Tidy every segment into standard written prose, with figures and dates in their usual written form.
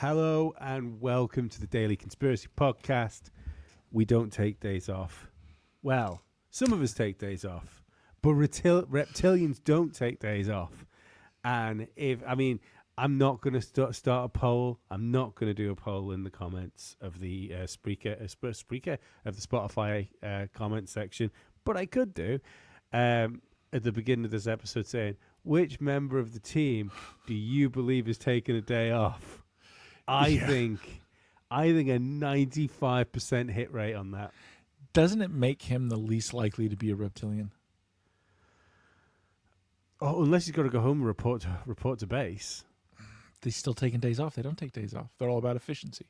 Hello and welcome to the Daily Conspiracy Podcast. We don't take days off. Well, some of us take days off, but reptilians don't take days off. And I'm not going to start a poll. I'm not going to do a poll in the comments of the Spreaker of the Spotify comment section, but I could do at the beginning of this episode saying, which member of the team do you believe is taking a day off? I think a 95% hit rate on that. Doesn't it make him the least likely to be a reptilian? Oh, unless he's got to go home and report to base. They're still taking days off. They don't take days off. They're all about efficiency.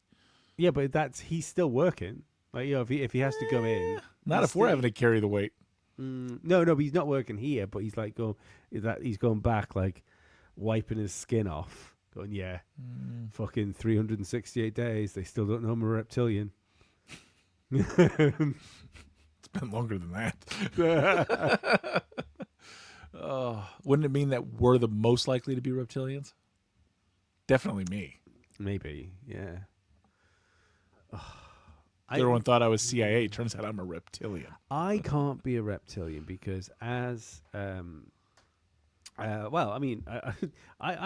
Yeah, but he's still working. Like, you know, if he has to go in, not if we're having to carry the weight. No, but he's not working here. But he's like he's going back, like wiping his skin off. Going, fucking 368 days. They still don't know I'm a reptilian. It's been longer than that. Wouldn't it mean that we're the most likely to be reptilians? Definitely me. Maybe, yeah. Everyone thought I was CIA. Turns out I'm a reptilian. I can't be a reptilian because as... I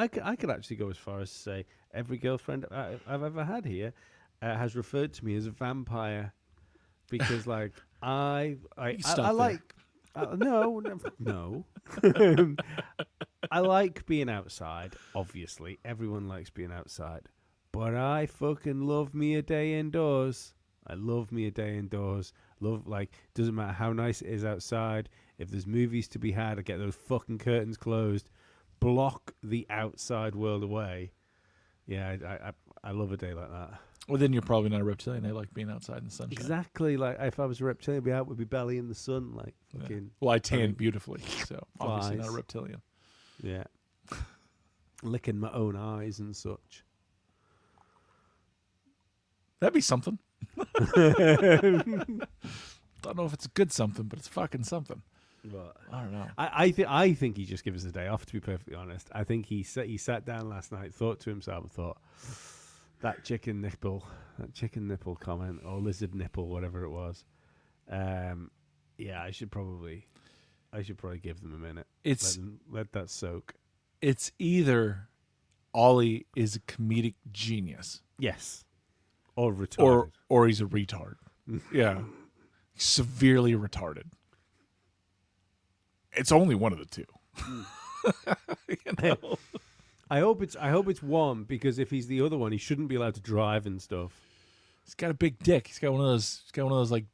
could actually go as far as to say every girlfriend I've ever had here has referred to me as a vampire because, like, I like no. I like being outside. Obviously, everyone likes being outside, but I fucking love me a day indoors. I love me a day indoors. Doesn't matter how nice it is outside. If there's movies to be had, I get those fucking curtains closed, block the outside world away. Yeah, I love a day like that. Well, then you're probably not a reptilian. I like being outside in the sunshine. Exactly. Like, if I was a reptilian, I'd be out with my belly in the sun, like fucking. Yeah. Well, I tan beautifully, so obviously not a reptilian. Yeah. Licking my own eyes and such. That'd be something. Don't know if it's a good something, but it's fucking something. But I don't know. I think he just gives us a day off, to be perfectly honest. I think he sat down last night, thought to himself, and thought, that chicken nipple comment, or lizard nipple, whatever it was. I should probably give them a minute. Let that soak. It's either Ollie is a comedic genius. Yes. Or retarded. Or he's a retard. Yeah. Severely retarded. It's only one of the two. You know? I hope it's one, because if he's the other one, he shouldn't be allowed to drive and stuff. He's got a big dick. He's got one of those like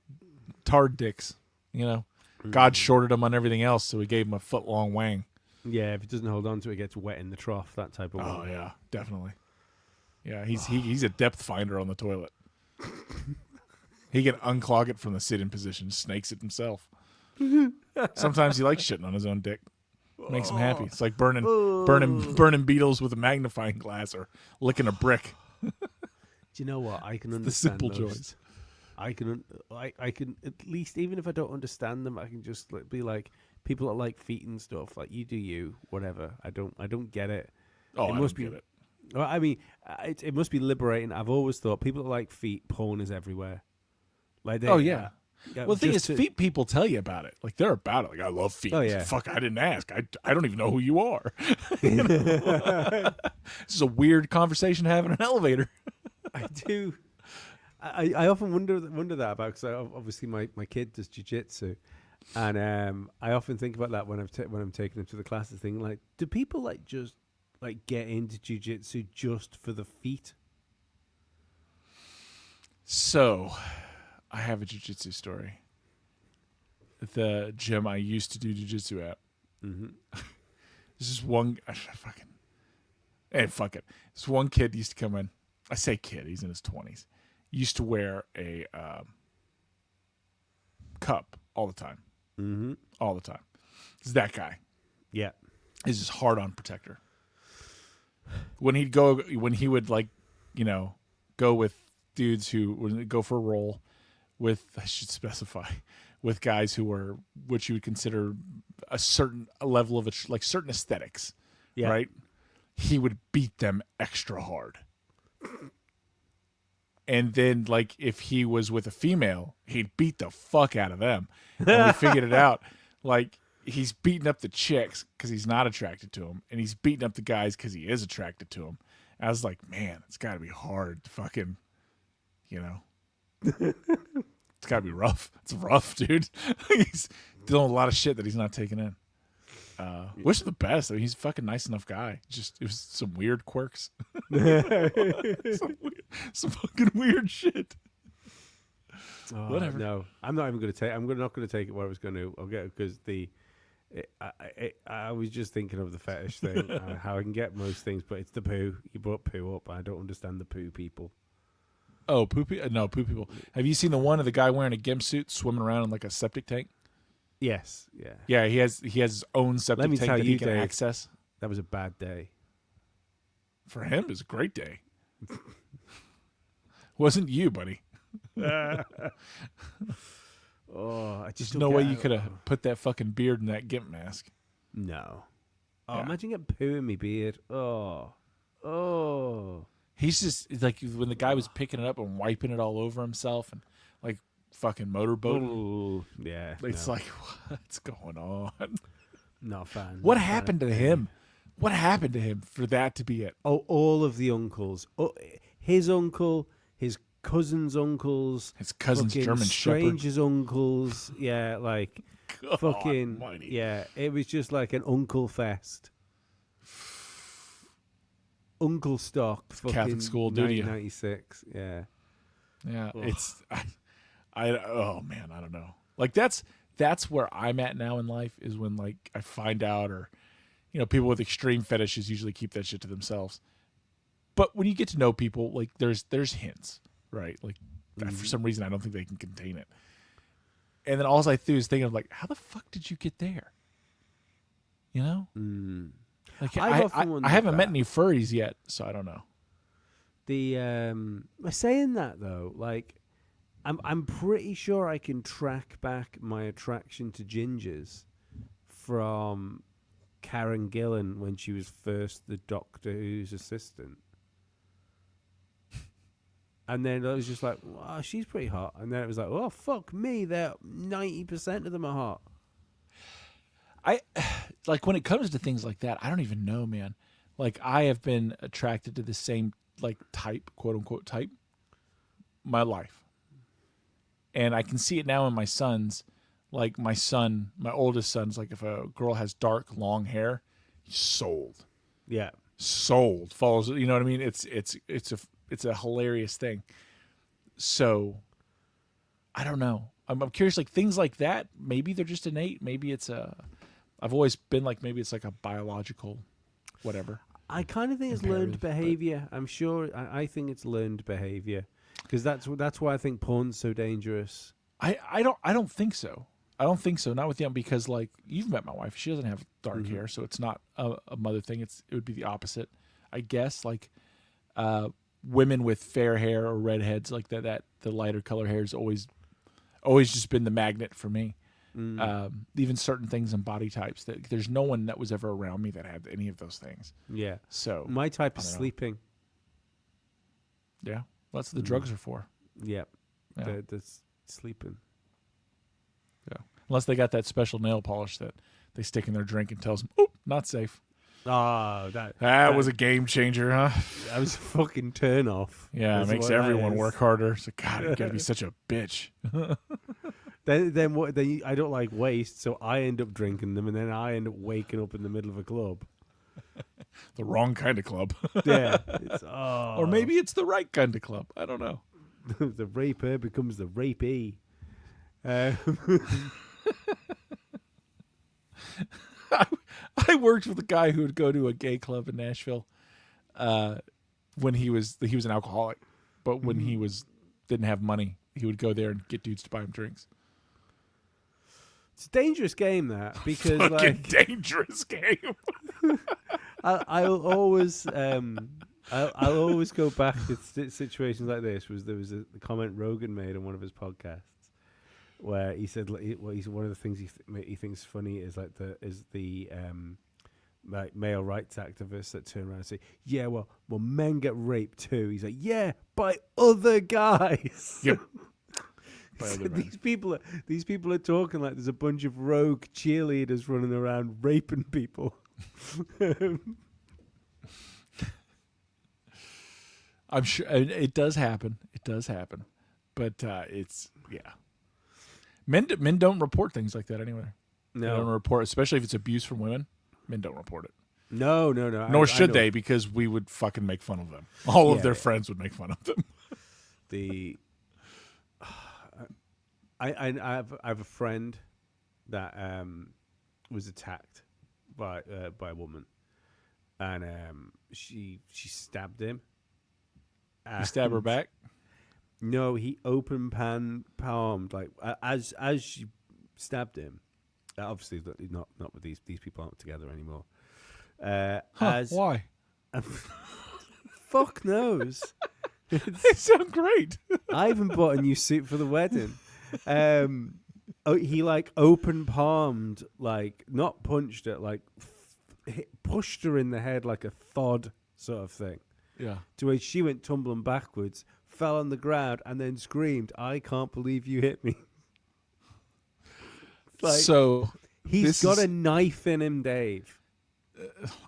tard dicks, you know. God shorted him on everything else, so he gave him a foot long wang. Yeah, if he doesn't hold on to it, it gets wet in the trough, that type of one. Oh yeah, definitely. Yeah, he's a depth finder on the toilet. He can unclog it from the sit-in position, snakes it himself. Sometimes he likes shitting on his own dick. Makes him happy. It's like burning beetles with a magnifying glass or licking a brick. Do you know what? I can understand the simple those. joys. I can at least, even if I don't understand them, I can just be like, people that like feet and stuff, like, you do you, whatever. I don't get it. Oh, I don't get it. Well, I mean, it must be liberating. I've always thought people that like feet, porn is everywhere. Like, well, the thing is, feet people tell you about it. Like, they're about it. Like, I love feet. Oh, yeah. Fuck, I didn't ask. I don't even know who you are. You know? This is a weird conversation to have in an elevator. I do. I often wonder that about, because obviously my kid does jujitsu, and I often think about that when I'm taking him to the classes. Thing, like, do people like just like get into jujitsu just for the feet? So, I have a jiu-jitsu story. At the gym I used to do jiu-jitsu at. Mm-hmm. This is one... fuck it. This one kid used to come in. I say kid, he's in his 20s. He used to wear a cup all the time. Mm-hmm. All the time. It's that guy. Yeah. He's just hard-on protector. When he would, like, you know, go with dudes who would go for a roll with, I should specify, with guys who were what you would consider a certain level of like certain aesthetics, right? He would beat them extra hard And then, like, if he was with a female, he'd beat the fuck out of them. And we figured it out. Like, he's beating up the chicks because he's not attracted to them, and he's beating up the guys because he is attracted to them. I was like, man, it's got to be hard to fucking, you know. It's got to be rough. It's rough, dude. He's doing a lot of shit that he's not taking in. Wish him the best. I mean, he's a fucking nice enough guy. Just it was some weird quirks, some fucking weird shit. Whatever. No, I'm not even going to take. Not going to take it where I was going to. I'll get because I was just thinking of the fetish thing, how I can get most things, but it's the poo. You brought poo up. I don't understand the poo people. Oh, poo people. Have you seen the one of the guy wearing a gimp suit swimming around in like a septic tank? Yes, yeah. Yeah, he has his own septic tank that he can access. That was a bad day. For him, it was a great day. Wasn't you, buddy? I just no way you could have put that fucking beard in that gimp mask. No. Yeah. Imagine getting poo in me beard. He's just like when the guy was picking it up and wiping it all over himself and like fucking motorboating. Ooh, yeah. It's like, what's going on? Not fan. What happened to him? What happened to him for that to be it? Oh, all of the uncles. Oh, his uncle, his cousin's uncles, his cousin's German strangers' shepherd. uncles. Yeah, like God fucking. almighty. Yeah, it was just like an uncle fest. Uncle stock. Catholic school, do you? 1996. Yeah. Yeah, Ugh. it's oh man, I don't know. Like that's where I'm at now in life is when like I find out, or you know, people with extreme fetishes usually keep that shit to themselves. But when you get to know people, like there's hints, right? Like for some reason I don't think they can contain it. And then all I do is think of like, how the fuck did you get there? You know? Like I haven't met any furries yet, so I don't know. Saying that though, like I'm pretty sure I can track back my attraction to gingers from Karen Gillan when she was first the Doctor Who's assistant. And then I was just like, wow, she's pretty hot. And then it was like, oh, fuck me, 90% of them are hot. I like when it comes to things like that, I don't even know, man. Like I have been attracted to the same like type, quote unquote type, my life. And I can see it now in my sons. Like my oldest son's like if a girl has dark long hair, he's sold. Yeah. Sold. Follows, you know what I mean? It's a hilarious thing. So I don't know. I'm curious, like things like that, maybe they're just innate. Maybe I've always been like, maybe it's like a biological whatever. I kind of think it's learned behavior. I'm sure. I think it's learned behavior because that's why I think porn's so dangerous. I don't think so. I don't think so. Not with them, because like you've met my wife. She doesn't have dark hair, so it's not a mother thing. It would be the opposite, I guess. Like women with fair hair or redheads like that the lighter color hair has always just been the magnet for me. Even certain things and body types that there's no one that was ever around me that had any of those things. Yeah. So my type is sleeping. Yeah. That's what the drugs are for. Yep. Yeah. The sleeping. Yeah. Unless they got that special nail polish that they stick in their drink and tells them, "Oh, not safe." Oh, that was a game changer, huh? That was a fucking turn off. Yeah, it makes everyone work harder. So God, you gotta be such a bitch. Then what? Then I don't like waste, so I end up drinking them, and then I end up waking up in the middle of a club. The wrong kind of club. Yeah. Or maybe it's the right kind of club. I don't know. The raper becomes the rapee. I worked with a guy who would go to a gay club in Nashville when he was an alcoholic, but when he didn't have money, he would go there and get dudes to buy him drinks. It's a dangerous game, that, because fucking dangerous game. I'll always go back to situations like this. There was a comment Rogan made on one of his podcasts where he said, one of the things he thinks funny is like the like male rights activists that turn around and say, "Yeah, well, men get raped too." He's like, "Yeah, by other guys." Yep. So these people are talking like there's a bunch of rogue cheerleaders running around raping people. I'm sure it does happen. It does happen, but it's Men don't report things like that anyway. No, they don't report, especially if it's abuse from women. Men don't report it. No. Nor should they, because we would fucking make fun of them. All of their friends would make fun of them. I have a friend that was attacked by a woman, and she stabbed him. You stab her back? No, he open palmed like as she stabbed him. Obviously, not with these people aren't together anymore. Why? Fuck knows. They sound great. I even bought a new suit for the wedding. He like open palmed, like not punched it, like pushed her in the head like a thod sort of thing. Yeah. To where she went tumbling backwards, fell on the ground, and then screamed, "I can't believe you hit me." Like, so he's got a knife in him, Dave.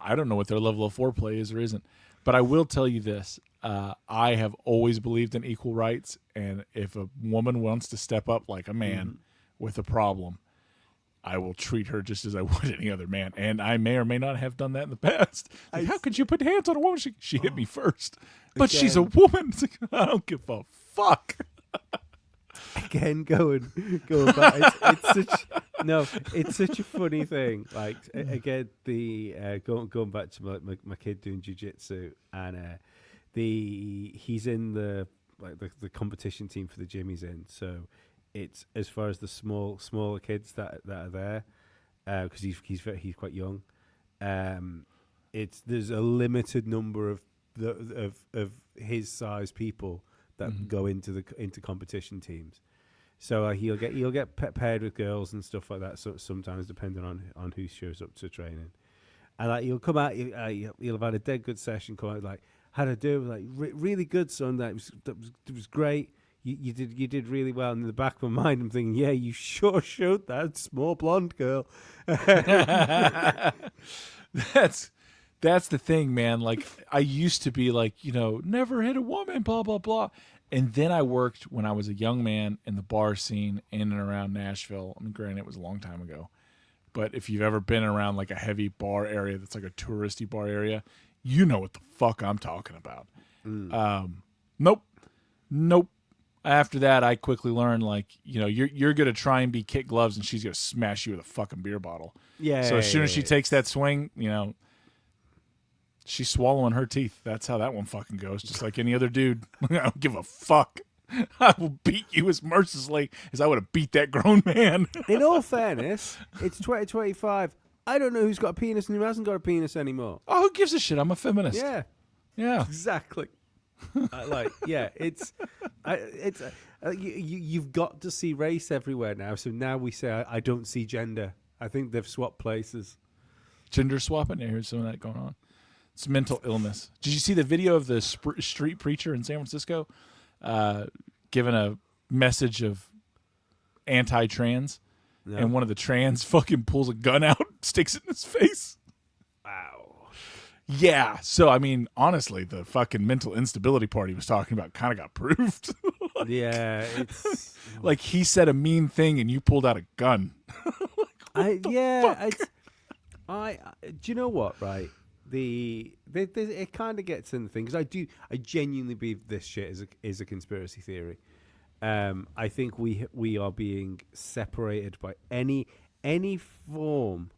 I don't know what their level of foreplay is or isn't, but I will tell you this. I have always believed in equal rights, and if a woman wants to step up like a man with a problem, I will treat her just as I would any other man. And I may or may not have done that in the past. Like, how could you put hands on a woman? She hit me first. But she's a woman. It's like, I don't give a fuck. Again, going back. It's such a funny thing. Like, again, going back to my kid doing jujitsu, and he's in the competition team for the gym he's in. So it's as far as the smaller kids that are there, because he's quite young. There's a limited number of his size people that go into competition teams. So he'll get paired with girls and stuff like that. So sometimes, depending on who shows up to training, and like he'll come out, he'll have had a dead good session. Come out like, "How'd I do?" Like, really good, son. That was great. You did really well. And in the back of my mind, I'm thinking, yeah, you sure showed that small blonde girl. That's the thing, man. Like, I used to be like, never hit a woman, blah, blah, blah. And then I worked when I was a young man in the bar scene in and around Nashville. I mean, granted, it was a long time ago. But if you've ever been around like a heavy bar area that's like a touristy bar area, you know what the fuck I'm talking about. Nope. After that, I quickly learned, like, you're going to try and be kid gloves, and she's going to smash you with a fucking beer bottle. Yeah. So as soon as she takes that swing, she's swallowing her teeth. That's how that one fucking goes. Just like any other dude. I don't give a fuck. I will beat you as mercilessly as I would have beat that grown man. In all fairness, it's 2025. I don't know who's got a penis and who hasn't got a penis anymore. Oh, who gives a shit? I'm a feminist. Yeah. Exactly. You've got to see race everywhere now. So now we say I don't see gender. I think they've swapped places. Gender swapping. Yeah, here's some of that going on. It's mental illness. Did you see the video of the street preacher in San Francisco giving a message of anti-trans? No. And one of the trans fucking pulls a gun out, sticks it in his face. Wow. Yeah. So, I mean, honestly, the fucking mental instability part he was talking about kind of got proved. Yeah. It's like he said a mean thing and you pulled out a gun. Do you know what, right? It kind of gets in the thing, because I genuinely believe this shit is a conspiracy theory. I think we are being separated by any form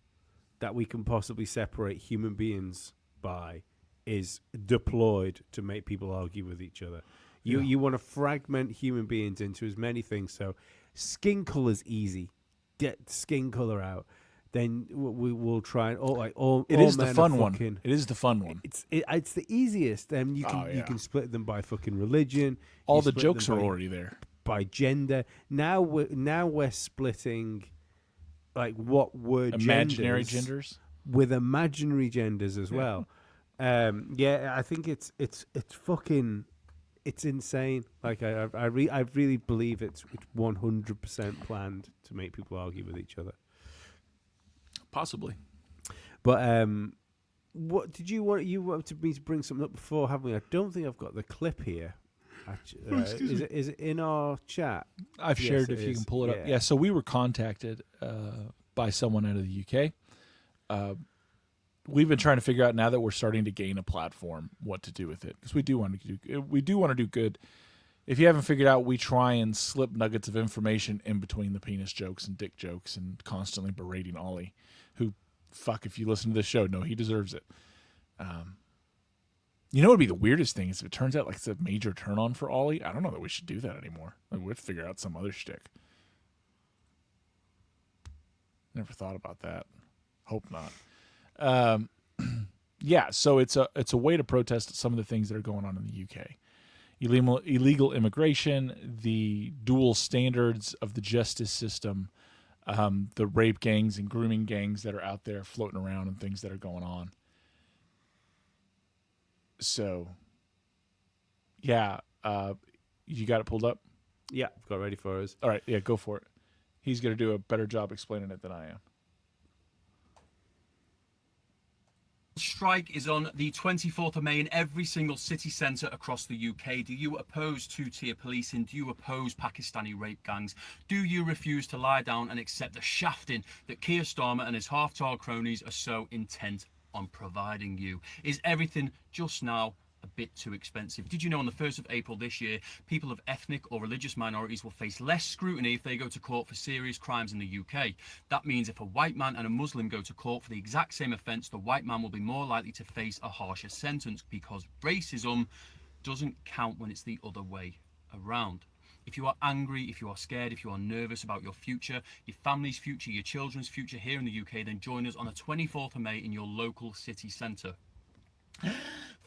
that we can possibly separate human beings by is deployed to make people argue with each other. You want to fragment human beings into as many things. So skin color's easy. Get skin color out. Then we will try and it is the fun one. It is the fun one. It's the easiest. You can split them by fucking religion. All the jokes are already there. By gender. Now we're splitting like what were imaginary genders. with imaginary genders as well. Yeah, I think it's fucking, it's insane. Like I really believe it's 100% planned to make people argue with each other. Possibly. But what did you want? You wanted me to bring something up before, haven't we? I don't think I've got the clip here. Is it in our chat? I've shared if you can pull it up. Yeah, so we were contacted by someone out of the UK. We've been trying to figure out, now that we're starting to gain a platform, what to do with it, because we do want to do good. If you haven't figured out, we try and slip nuggets of information in between the penis jokes and dick jokes and constantly berating Ollie, who, fuck, if you listen to this show, no, he deserves it. You know what would be the weirdest thing is if it turns out like it's a major turn on for Ollie. I don't know that we should do that anymore. Like, we'd figure out some other shtick. Never thought about that. Hope not. Yeah, so it's a way to protest some of the things that are going on in the UK. Illegal immigration, the dual standards of the justice system, the rape gangs and grooming gangs that are out there floating around, and things that are going on. So, yeah, you got it pulled up? Yeah, I've got it ready for us. All right, yeah, go for it. He's going to do a better job explaining it than I am. Strike is on the 24th of May in every single city centre across the UK. Do you oppose two-tier policing? Do you oppose Pakistani rape gangs? Do you refuse to lie down and accept the shafting that Keir Starmer and his half-tall cronies are so intent on providing you? Is everything just now a bit too expensive? Did you know on the 1st of April this year, people of ethnic or religious minorities will face less scrutiny if they go to court for serious crimes in the UK? That means if a white man and a Muslim go to court for the exact same offence, the white man will be more likely to face a harsher sentence, because racism doesn't count when it's the other way around. If you are angry, if you are scared, if you are nervous about your future, your family's future, your children's future here in the UK, then join us on the 24th of May in your local city centre.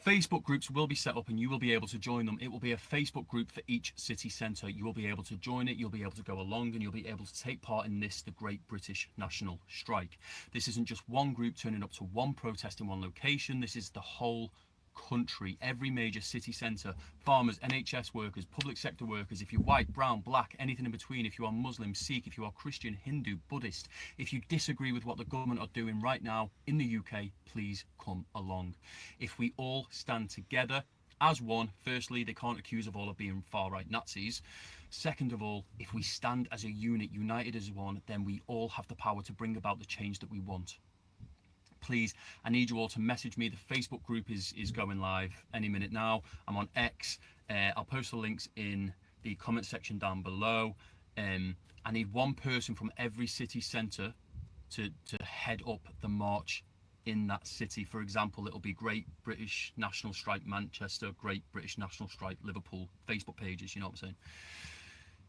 Facebook groups will be set up and you will be able to join them. It will be a Facebook group for each city centre. You will be able to join it, you'll be able to go along, and you'll be able to take part in this, the Great British National Strike. This isn't just one group turning up to one protest in one location. This is the whole country, every major city centre, farmers, NHS workers, public sector workers, if you're white, brown, black, anything in between, if you are Muslim, Sikh, if you are Christian, Hindu, Buddhist, if you disagree with what the government are doing right now in the UK, please come along. If we all stand together as one, firstly, they can't accuse us all of being far-right Nazis. Second of all, if we stand as a unit, united as one, then we all have the power to bring about the change that we want. Please, I need you all to message me. The Facebook group is going live any minute now. I'm on X. I'll post the links in the comment section down below. I need one person from every city centre to head up the march in that city. For example, it'll be Great British National Strike Manchester, Great British National Strike Liverpool, Facebook pages, you know what I'm saying?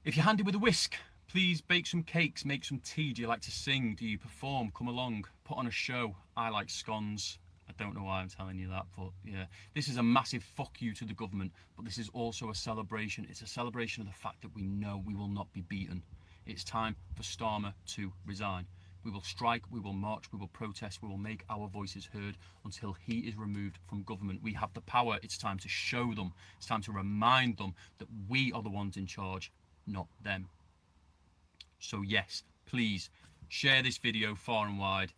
If you're handy with a whisk, please bake some cakes, make some tea. Do you like to sing? Do you perform? Come along, put on a show. I like scones. I don't know why I'm telling you that, but yeah. This is a massive fuck you to the government, but this is also a celebration. It's a celebration of the fact that we know we will not be beaten. It's time for Starmer to resign. We will strike, we will march, we will protest, we will make our voices heard until he is removed from government. We have the power. It's time to show them. It's time to remind them that we are the ones in charge, not them. So yes, please share this video far and wide.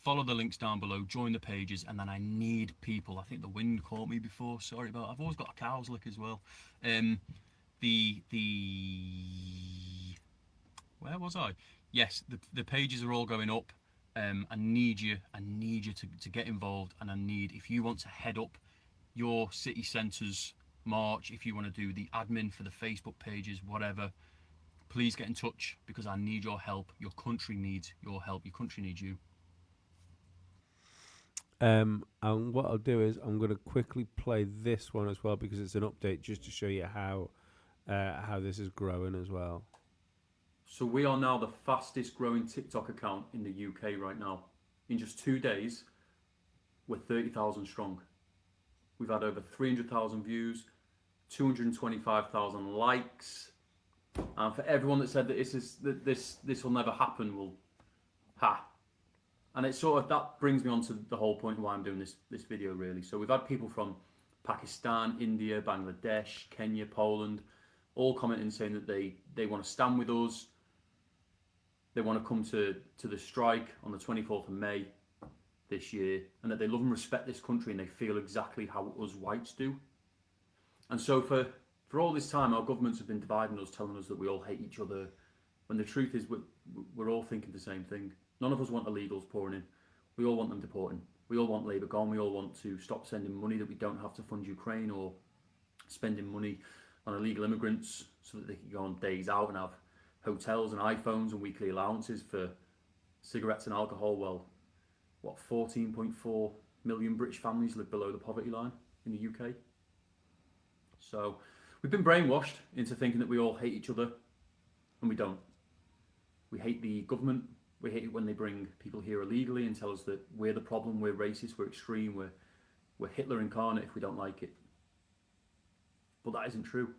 Follow the links down below, join the pages, and then I need people. I think the wind caught me before, sorry about it. I've always got a cow's lick as well. Where was I? Yes, the pages are all going up. I need you to get involved, and I need, if you want to head up your city centres march, if you want to do the admin for the Facebook pages, whatever, please get in touch, because I need your help. Your country needs your help. Your country needs you. And what I'll do is I'm going to quickly play this one as well, because it's an update just to show you how this is growing as well. So we are now the fastest growing TikTok account in the UK right now. In just 2 days, we're 30,000 strong. We've had over 300,000 views, 225,000 likes. And for everyone that said that this will never happen, well, And it's sort of, that brings me on to the whole point of why I'm doing this video, really. So we've had people from Pakistan, India, Bangladesh, Kenya, Poland, all commenting saying that they want to stand with us. They want to come to the strike on the 24th of May this year, and that they love and respect this country and they feel exactly how us whites do. And so for all this time, our governments have been dividing us, telling us that we all hate each other, when the truth is we're all thinking the same thing. None of us want illegals pouring in. We all want them deporting. We all want Labour gone. We all want to stop sending money that we don't have to fund Ukraine, or spending money on illegal immigrants so that they can go on days out and have hotels and iPhones and weekly allowances for cigarettes and alcohol. Well, what, 14.4 million British families live below the poverty line in the UK. So we've been brainwashed into thinking that we all hate each other, and we don't. We hate the government. We hate it when they bring people here illegally and tell us that we're the problem, we're racist, we're extreme, we're Hitler incarnate if we don't like it. But that isn't true.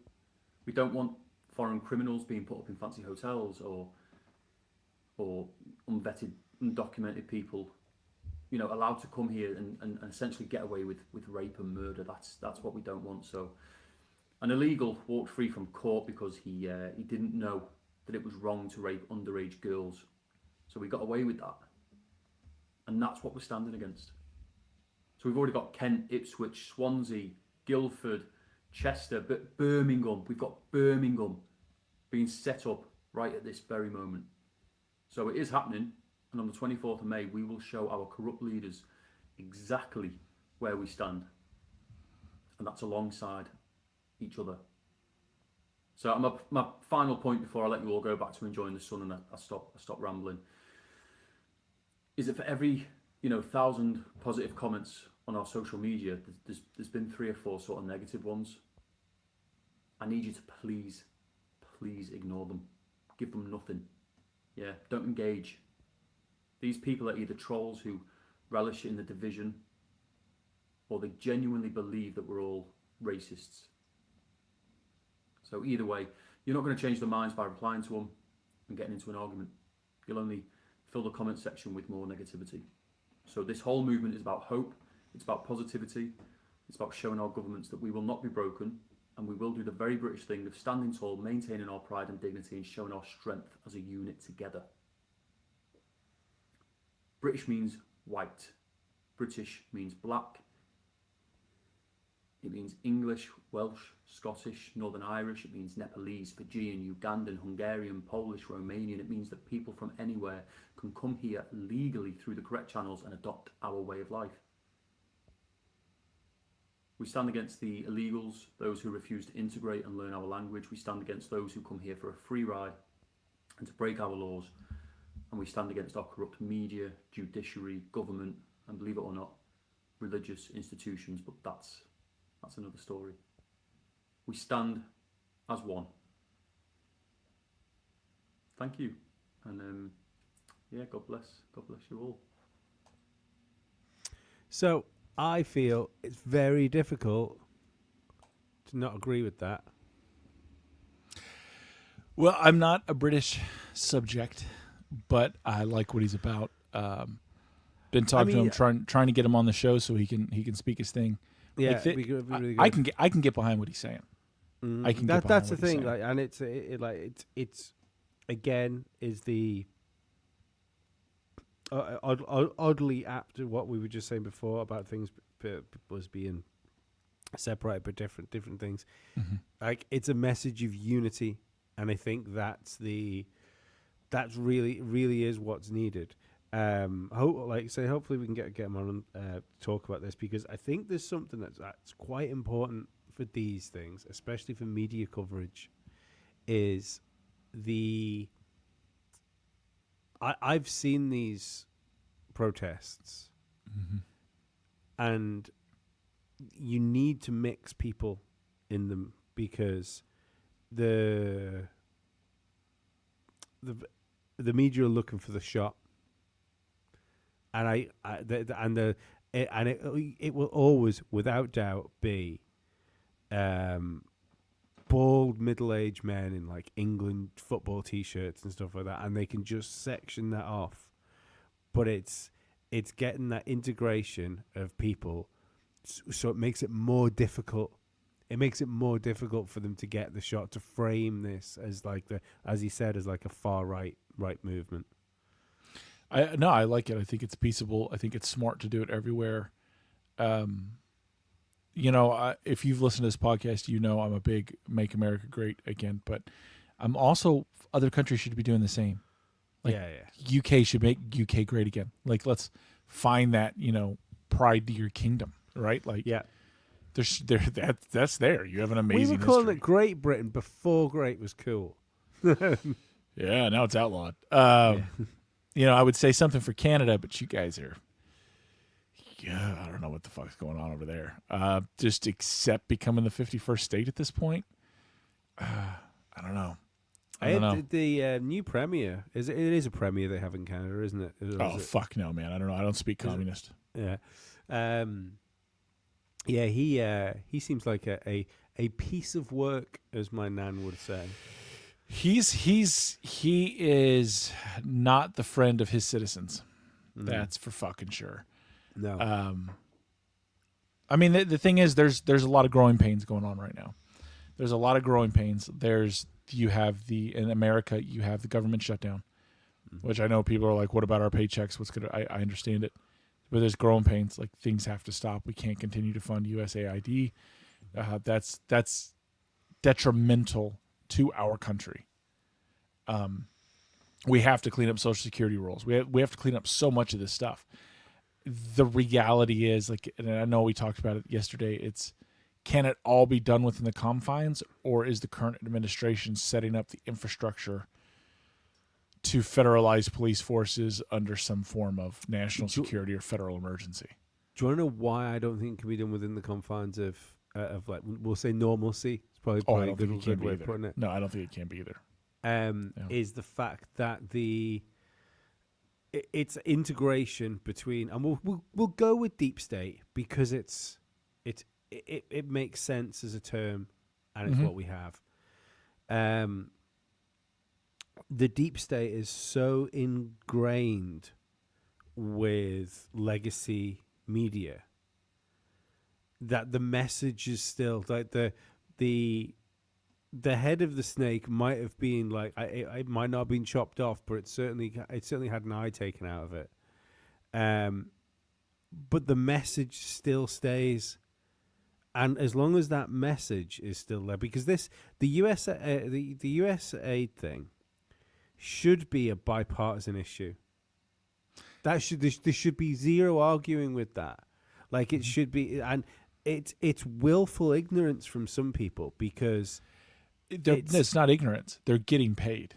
We don't want foreign criminals being put up in fancy hotels, or unvetted, undocumented people, you know, allowed to come here and essentially get away with rape and murder. That's what we don't want. So an illegal walked free from court because he didn't know that it was wrong to rape underage girls. So we got away with that. And that's what we're standing against. So we've already got Kent, Ipswich, Swansea, Guildford, Chester, but Birmingham. We've got Birmingham being set up right at this very moment. So it is happening. And on the 24th of May, we will show our corrupt leaders exactly where we stand. And that's alongside each other. So my final point before I let you all go back to enjoying the sun and I stop rambling, is that for every 1,000 positive comments on our social media, there's been 3 or 4 sort of negative ones. I need you to please ignore them. Give them nothing. Yeah, don't engage. These people are either trolls who relish in the division, or they genuinely believe that we're all racists. So either way, you're not going to change their minds by replying to them and getting into an argument. You'll only fill the comment section with more negativity. So this whole movement is about hope. It's about positivity. It's about showing our governments that we will not be broken, and we will do the very British thing of standing tall, maintaining our pride and dignity, and showing our strength as a unit together. British means white. British means black. It means English, Welsh, Scottish, Northern Irish. It means Nepalese, Fijian, Ugandan, Hungarian, Polish, Romanian. It means that people from anywhere can come here legally through the correct channels and adopt our way of life. We stand against the illegals, those who refuse to integrate and learn our language. We stand against those who come here for a free ride and to break our laws. And we stand against our corrupt media, judiciary, government, and believe it or not, religious institutions. But that's another story. We stand as one. Thank you. And God bless you all. So I feel it's very difficult to not agree with that. Well, I'm not a British subject, but I like what he's about. Been talking to him, trying to get him on the show so he can speak his thing. Yeah, like it'd be really good. I can get behind what he's saying. I can. That's the thing, like, and it's again is the oddly apt to what we were just saying before about things was being separated by different things. Mm-hmm. Like, it's a message of unity, and I think that's really is what's needed. Hopefully we can get him on and talk about this, because I think there's something that's quite important for these things, especially for media coverage, is I've seen these protests, mm-hmm. and you need to mix people in them, because the media are looking for the shot. And it will always, without doubt, be bald middle-aged men in like England football T-shirts and stuff like that, and they can just section that off. But it's it's getting that integration of people, so it makes it more difficult. It makes it more difficult for them to get the shot, to frame this as like as he said, as like a far right movement. I like it. I think it's peaceable. I think it's smart to do it everywhere. If you've listened to this podcast, I'm a big Make America Great Again, but I'm also, other countries should be doing the same. Like, UK should make UK great again. Like, let's find that, pride to your kingdom, right? Like, that's there. You have an amazing We were calling history. it Great Britain before great was cool. Yeah, now it's outlawed. I would say something for Canada, but you guys are, I don't know what the fuck's going on over there. Just accept becoming the 51st state at this point. I don't know. The new premier it is a premier they have in Canada, isn't it? Fuck no, man. I don't know. I don't speak communist. Yeah. He seems like a piece of work, as my nan would say. He is not the friend of his citizens. That's for fucking sure. No. The thing is, there's a lot of growing pains going on right now. There's a lot of growing pains. In America, you have the government shutdown, which I know people are like, what about our paychecks? I understand it. But there's growing pains, like things have to stop. We can't continue to fund USAID. That's detrimental to our country. We have to clean up Social Security rules. We have to clean up so much of this stuff. The reality is, like, and I know we talked about it yesterday, can it all be done within the confines, or is the current administration setting up the infrastructure to federalize police forces under some form of national security or federal emergency? Do you want to know why I don't think it can be done within the confines of like, we'll say, normalcy? It's probably a good way of putting it. No, I don't think it can be either. Is the fact that it's integration between, and we'll go with deep state because it makes sense as a term, and it's what we have. The deep state is so ingrained with legacy media that the message is still like the head of the snake might have been like, it might not have been chopped off, but it certainly had an eye taken out of it. But the message still stays. And as long as that message is still there, because the US aid thing should be a bipartisan issue. There should be zero arguing with that. Like, it should be, and it's willful ignorance from some people, because it's not ignorance. They're getting paid.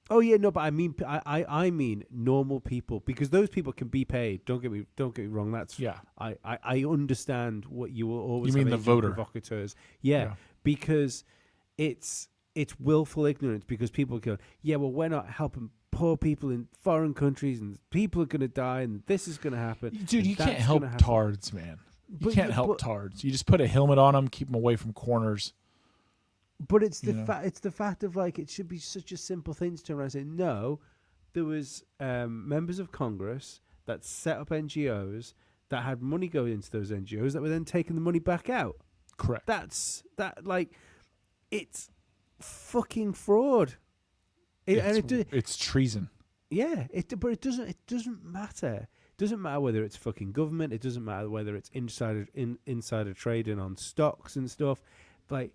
Oh yeah, no, but I mean normal people, because those people can be paid. Don't get me wrong. That's I understand what you will always. You mean the voter provocateurs? Yeah, because it's willful ignorance, because people go, yeah, well, we're not helping poor people in foreign countries, and people are going to die, and this is going to happen. Dude, you can't help tards, man. You can't help tards. You just put a helmet on them, keep them away from corners. But it's the fact of, like, it should be such a simple thing to turn around and say, no, there was members of Congress that set up NGOs that had money going into those NGOs that were then taking the money back out. Correct. It's fucking fraud. It's treason. Yeah, but it doesn't matter. It doesn't matter whether it's fucking government. It doesn't matter whether it's insider trading on stocks and stuff. Like,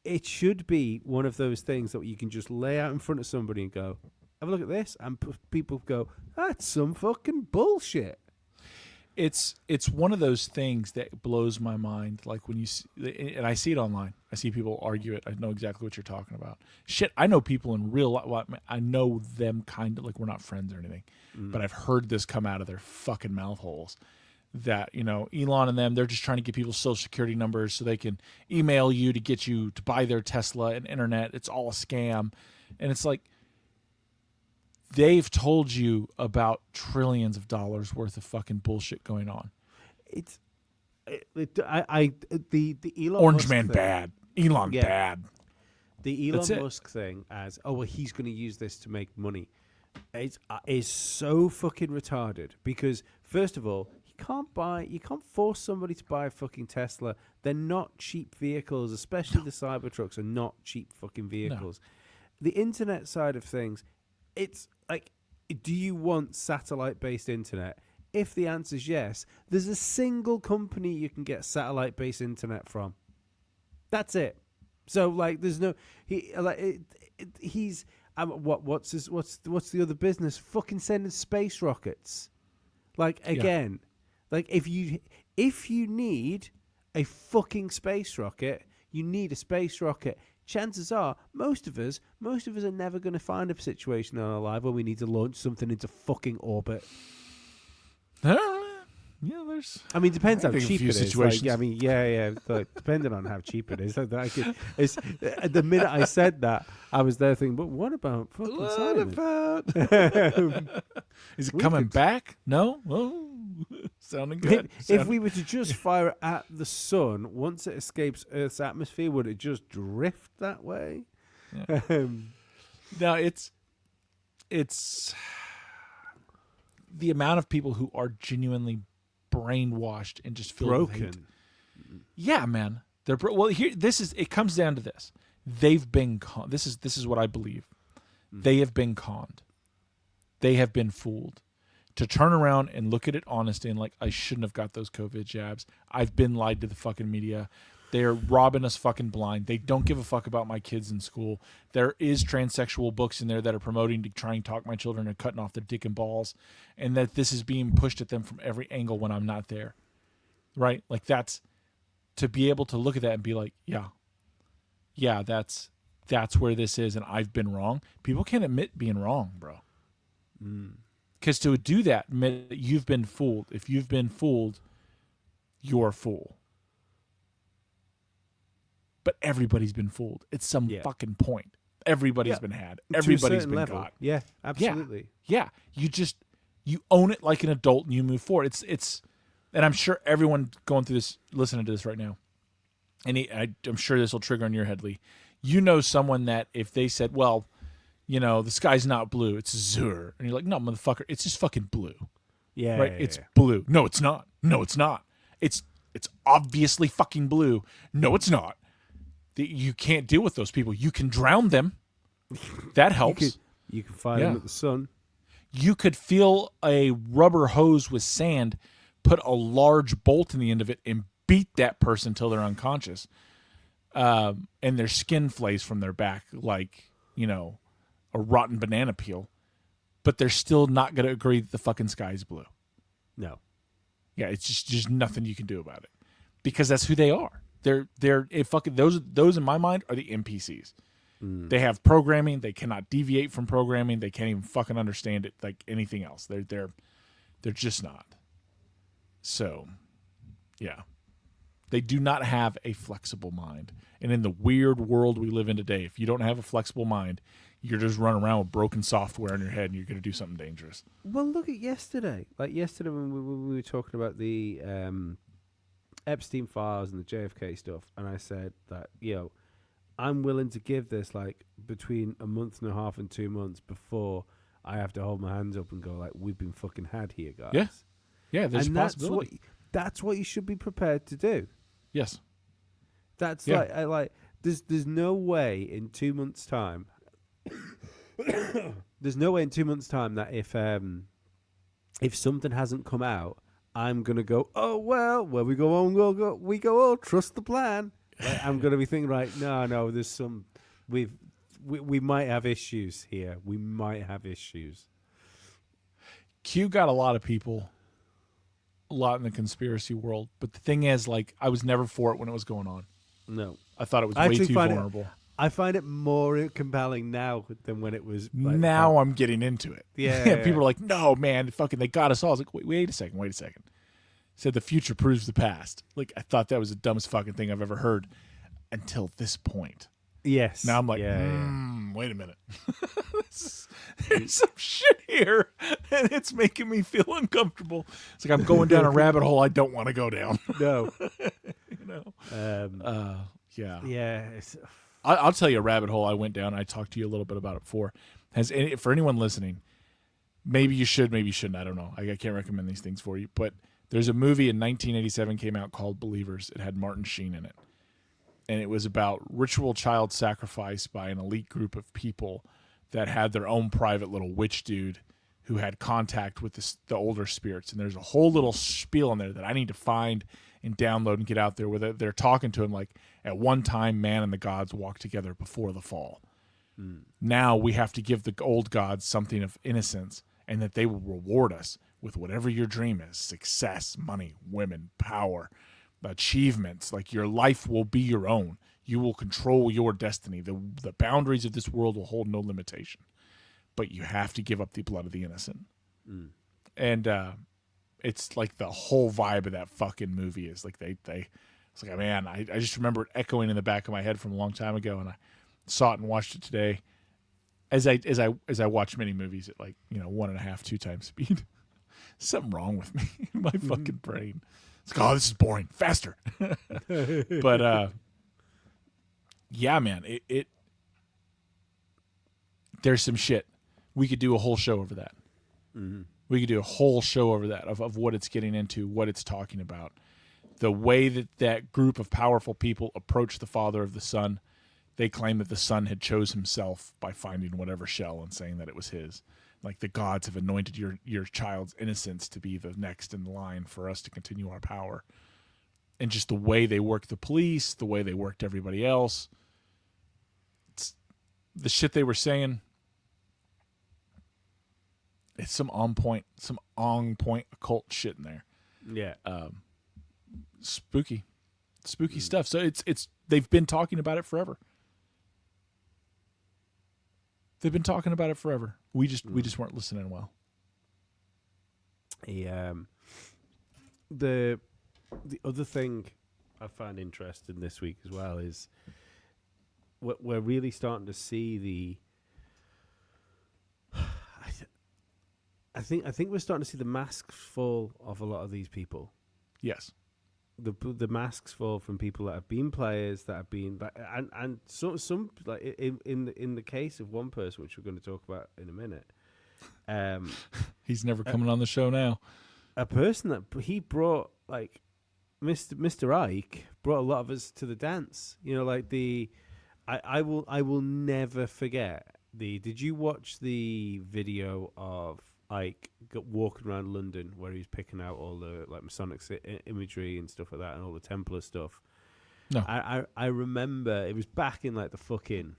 it should be one of those things that you can just lay out in front of somebody and go, have a look at this, and people go, that's some fucking bullshit. It's one of those things that blows my mind. Like, when you see, and I see it online, I see people argue it. I know exactly what you're talking about. Shit, I know people in real life. Well, I know them kind of, like, we're not friends or anything, but I've heard this come out of their fucking mouth holes. That, Elon and them, they're just trying to get people's social security numbers so they can email you to get you to buy their Tesla and internet. It's all a scam. And it's like, they've told you about trillions of dollars worth of fucking bullshit going on. The Elon Orange Musk man thing, bad. Elon bad. The Elon Musk thing, as, oh, well, he's going to use this to make money. is so fucking retarded because first of all, you can't force somebody to buy a fucking Tesla. They're not cheap vehicles, especially the Cybertrucks are not cheap fucking vehicles. No. The internet side of things, it's like, do you want satellite-based internet? If the answer is yes, there's a single company you can get satellite-based internet from. That's it. So like, there's no he's what's the other business? Fucking sending space rockets. Like again. Yeah. Like, if you need a fucking space rocket, you need a space rocket. Chances are, most of us are never going to find a situation in our life where we need to launch something into fucking orbit. Yeah, there's. I mean, depends how cheap it is. Like, I mean, yeah. Like, depending on how cheap it is. It's the minute I said that, I was there thinking, but what about fucking Simon? Is it coming back? No. Oh, sounding good. If we were to just fire it at the sun, once it escapes Earth's atmosphere, would it just drift that way? Yeah. No, it's the amount of people who are genuinely brainwashed and just filled with hate. Yeah, man. They're here. It comes down to this. They've been conned. This is what I believe. They have been conned. They have been fooled. To turn around and look at it honestly and like, I shouldn't have got those COVID jabs. I've been lied to the fucking media. They're robbing us fucking blind. They don't give a fuck about my kids in school. There is transsexual books in there that are promoting to try and talk my children and cutting off their dick and balls, and that this is being pushed at them from every angle when I'm not there. Right? Like, that's to be able to look at that and be like, yeah, that's where this is, and I've been wrong. People can't admit being wrong, bro. Because to do that, admit that you've been fooled. If you've been fooled, you're a fool. But everybody's been fooled. It's some fucking point. Everybody's been had. Everybody's been got. Yeah, absolutely. Yeah. You own it like an adult and you move forward. It's and I'm sure everyone going through this, listening to this right now, and I'm sure this will trigger in your head, Lee. You know someone that if they said, well, the sky's not blue, it's azure. And you're like, no, motherfucker, it's just fucking blue. Yeah. Right? It's blue. No, it's not. No, it's not. It's obviously fucking blue. No, it's not. You can't deal with those people. You can drown them. That helps. You can fire them at the sun. You could fill a rubber hose with sand, put a large bolt in the end of it, and beat that person till they're unconscious. And their skin flays from their back like, a rotten banana peel. But they're still not going to agree that the fucking sky's blue. No. Yeah, it's just nothing you can do about it. Because that's who they are. They're fucking those in my mind are the NPCs. They have programming. They cannot deviate from programming. They can't even fucking understand it like anything else. They're just not. So, yeah, they do not have a flexible mind. And in the weird world we live in today, if you don't have a flexible mind, you're just running around with broken software in your head, and you're going to do something dangerous. Well, look at yesterday. Like yesterday when we were talking about the Epstein files and the JFK stuff, and I said that, I'm willing to give this like between a month and a half and 2 months before I have to hold my hands up and go like, we've been fucking had here, guys. Yeah, there's a possibility. That's what you should be prepared to do. Yes. That's like there's no way in 2 months' time. There's no way in 2 months' time that if something hasn't come out, I'm gonna go, oh well, where we go on, we go. Oh, trust the plan. Like, I'm gonna be thinking, right? No, there's some. We might have issues here. We might have issues. Q got a lot of people, a lot in the conspiracy world, but the thing is, like, I was never for it when it was going on. No, I thought it was way too vulnerable. I find it more compelling now than when it was. Like, now I'm getting into it. Yeah. People are like, no, man, fucking, they got us all. I was like, wait a second. Said the future proves the past. Like, I thought that was the dumbest fucking thing I've ever heard until this point. Yes. Now I'm like, wait a minute. There's some shit here, and it's making me feel uncomfortable. It's like I'm going down a rabbit hole I don't want to go down. No. Yeah. Yeah. I'll tell you a rabbit hole I went down. I talked to you a little bit about it before. For anyone listening, maybe you should, maybe you shouldn't. I don't know. I can't recommend these things for you. But there's a movie in 1987 came out called Believers. It had Martin Sheen in it. And it was about ritual child sacrifice by an elite group of people that had their own private little witch dude who had contact with the older spirits. And there's a whole little spiel in there that I need to find and download and get out there where they're talking to him like, at one time, man and the gods walked together before the fall. Now we have to give the old gods something of innocence, and that they will reward us with whatever your dream is: success, money, women, power, achievements. Like, your life will be your own. You will control your destiny. The boundaries of this world will hold no limitation, but you have to give up the blood of the innocent. And it's like the whole vibe of that fucking movie is like it's like, man, I just remember it echoing in the back of my head from a long time ago, and I saw it and watched it today as I watch many movies at, like, 1.5, 2 times speed. Something wrong with me in my fucking brain. It's like, oh, this is boring. Faster. But yeah, man, it there's some shit. We could do a whole show over that. We could do a whole show over that of what it's getting into, what it's talking about, the way that group of powerful people approach the father of the son. They claim that the son had chose himself by finding whatever shell and saying that it was his. Like, the gods have anointed your child's innocence to be the next in line for us to continue our power. And just the way they worked the police, the way they worked everybody else. It's the shit they were saying. It's some on point occult shit in there. Yeah. Spooky stuff. So it's they've been talking about it forever. They've been talking about it forever. We just weren't listening well. The other thing I find interesting this week as well is we're really starting to see I think we're starting to see the masks fall off a lot of these people. Yes. The masks fall from people that have been players, that have been, and some like in the case of one person, which we're going to talk about in a minute. He's never coming on the show now. A person that he brought, like Mr. Icke, brought a lot of us to the dance. Like I will never forget the. Did you watch the video of Icke walking around London where he's picking out all the like Masonic imagery and stuff like that, and all the Templar stuff? No, I remember it was back in like the fucking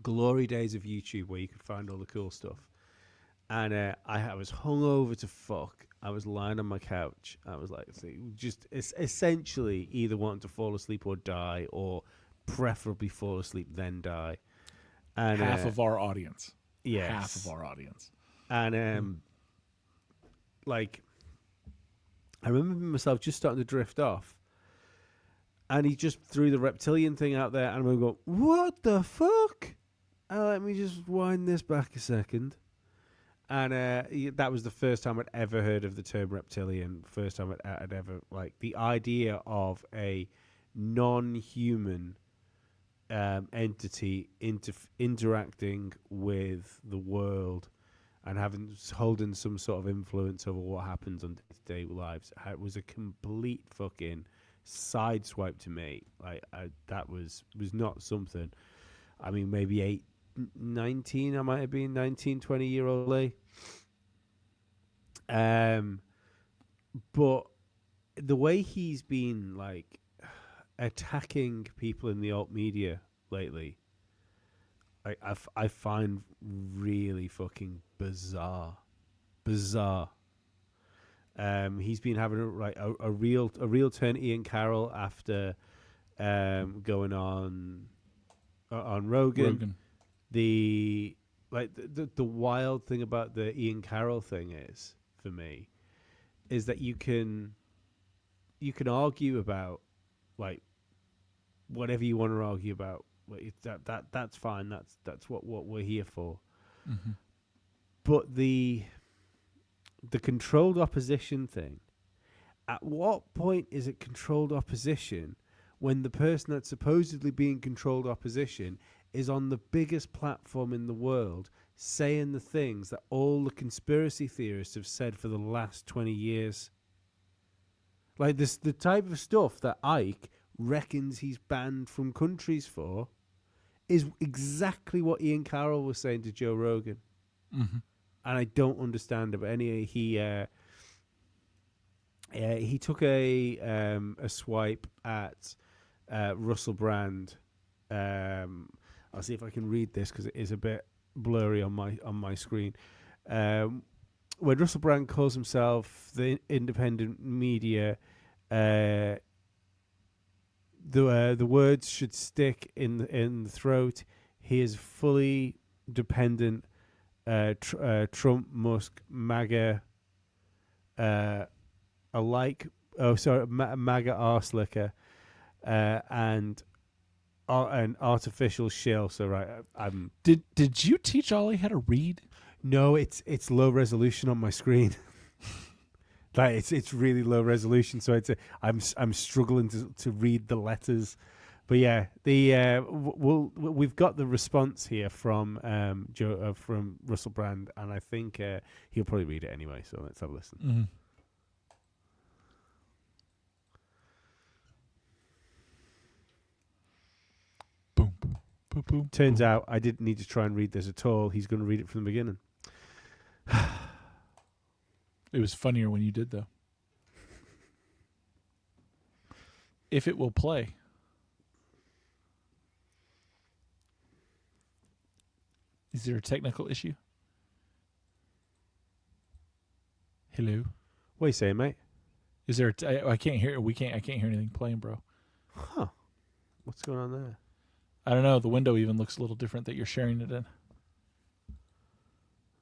glory days of YouTube where you could find all the cool stuff. And I was hungover to fuck. I was lying on my couch. I was like, just essentially either wanting to fall asleep or die, or preferably fall asleep then die. And half of our audience. Yes. Half of our audience. And like, I remember myself just starting to drift off, and he just threw the reptilian thing out there, and I'm going, what the fuck? Let me just wind this back a second. And that was the first time I'd ever heard of the term reptilian. First time I'd ever, like, the idea of a non-human entity interacting with the world and holding some sort of influence over what happens on day-to-day lives. It was a complete fucking sideswipe to me. Like, that was not something. I mean, maybe 19, I might have been 19, 20-year-old Lee. But the way he's been, like, attacking people in the alt media lately, I find really fucking bizarre. He's been having a real turn Ian Carroll after going on Rogan. The wild thing about the Ian Carroll thing is, for me, is that you can argue about, like, whatever you want to argue about. That's fine. That's what we're here for. Mm-hmm. But the controlled opposition thing, at what point is it controlled opposition when the person that's supposedly being controlled opposition is on the biggest platform in the world saying the things that all the conspiracy theorists have said for the last 20 years. Like this, the type of stuff that Icke reckons he's banned from countries for is exactly what Ian Carroll was saying to Joe Rogan. Mm-hmm. And I don't understand it. But anyway, he took a swipe at Russell Brand. I'll see if I can read this because it is a bit blurry on my screen. When Russell Brand calls himself the independent media, the words should stick in the throat. He is fully dependent. Trump, Musk, MAGA, alike. Oh, sorry, MAGA arse liquor, and an artificial shill. So right, I'm. Did you teach Ollie how to read? No, it's low resolution on my screen. Like it's really low resolution, so I'm struggling to read the letters. But yeah, we've got the response here from from Russell Brand, and I think he'll probably read it anyway. So let's have a listen. Mm-hmm. Boom, boom, boom, boom. Turns out I didn't need to try and read this at all. He's going to read it from the beginning. It was funnier when you did, though. If it will play. Is there a technical issue? Hello? What are you saying, mate? Is there I can't hear I can't hear anything playing, bro. Huh. What's going on there? I don't know. The window even looks a little different that you're sharing it in.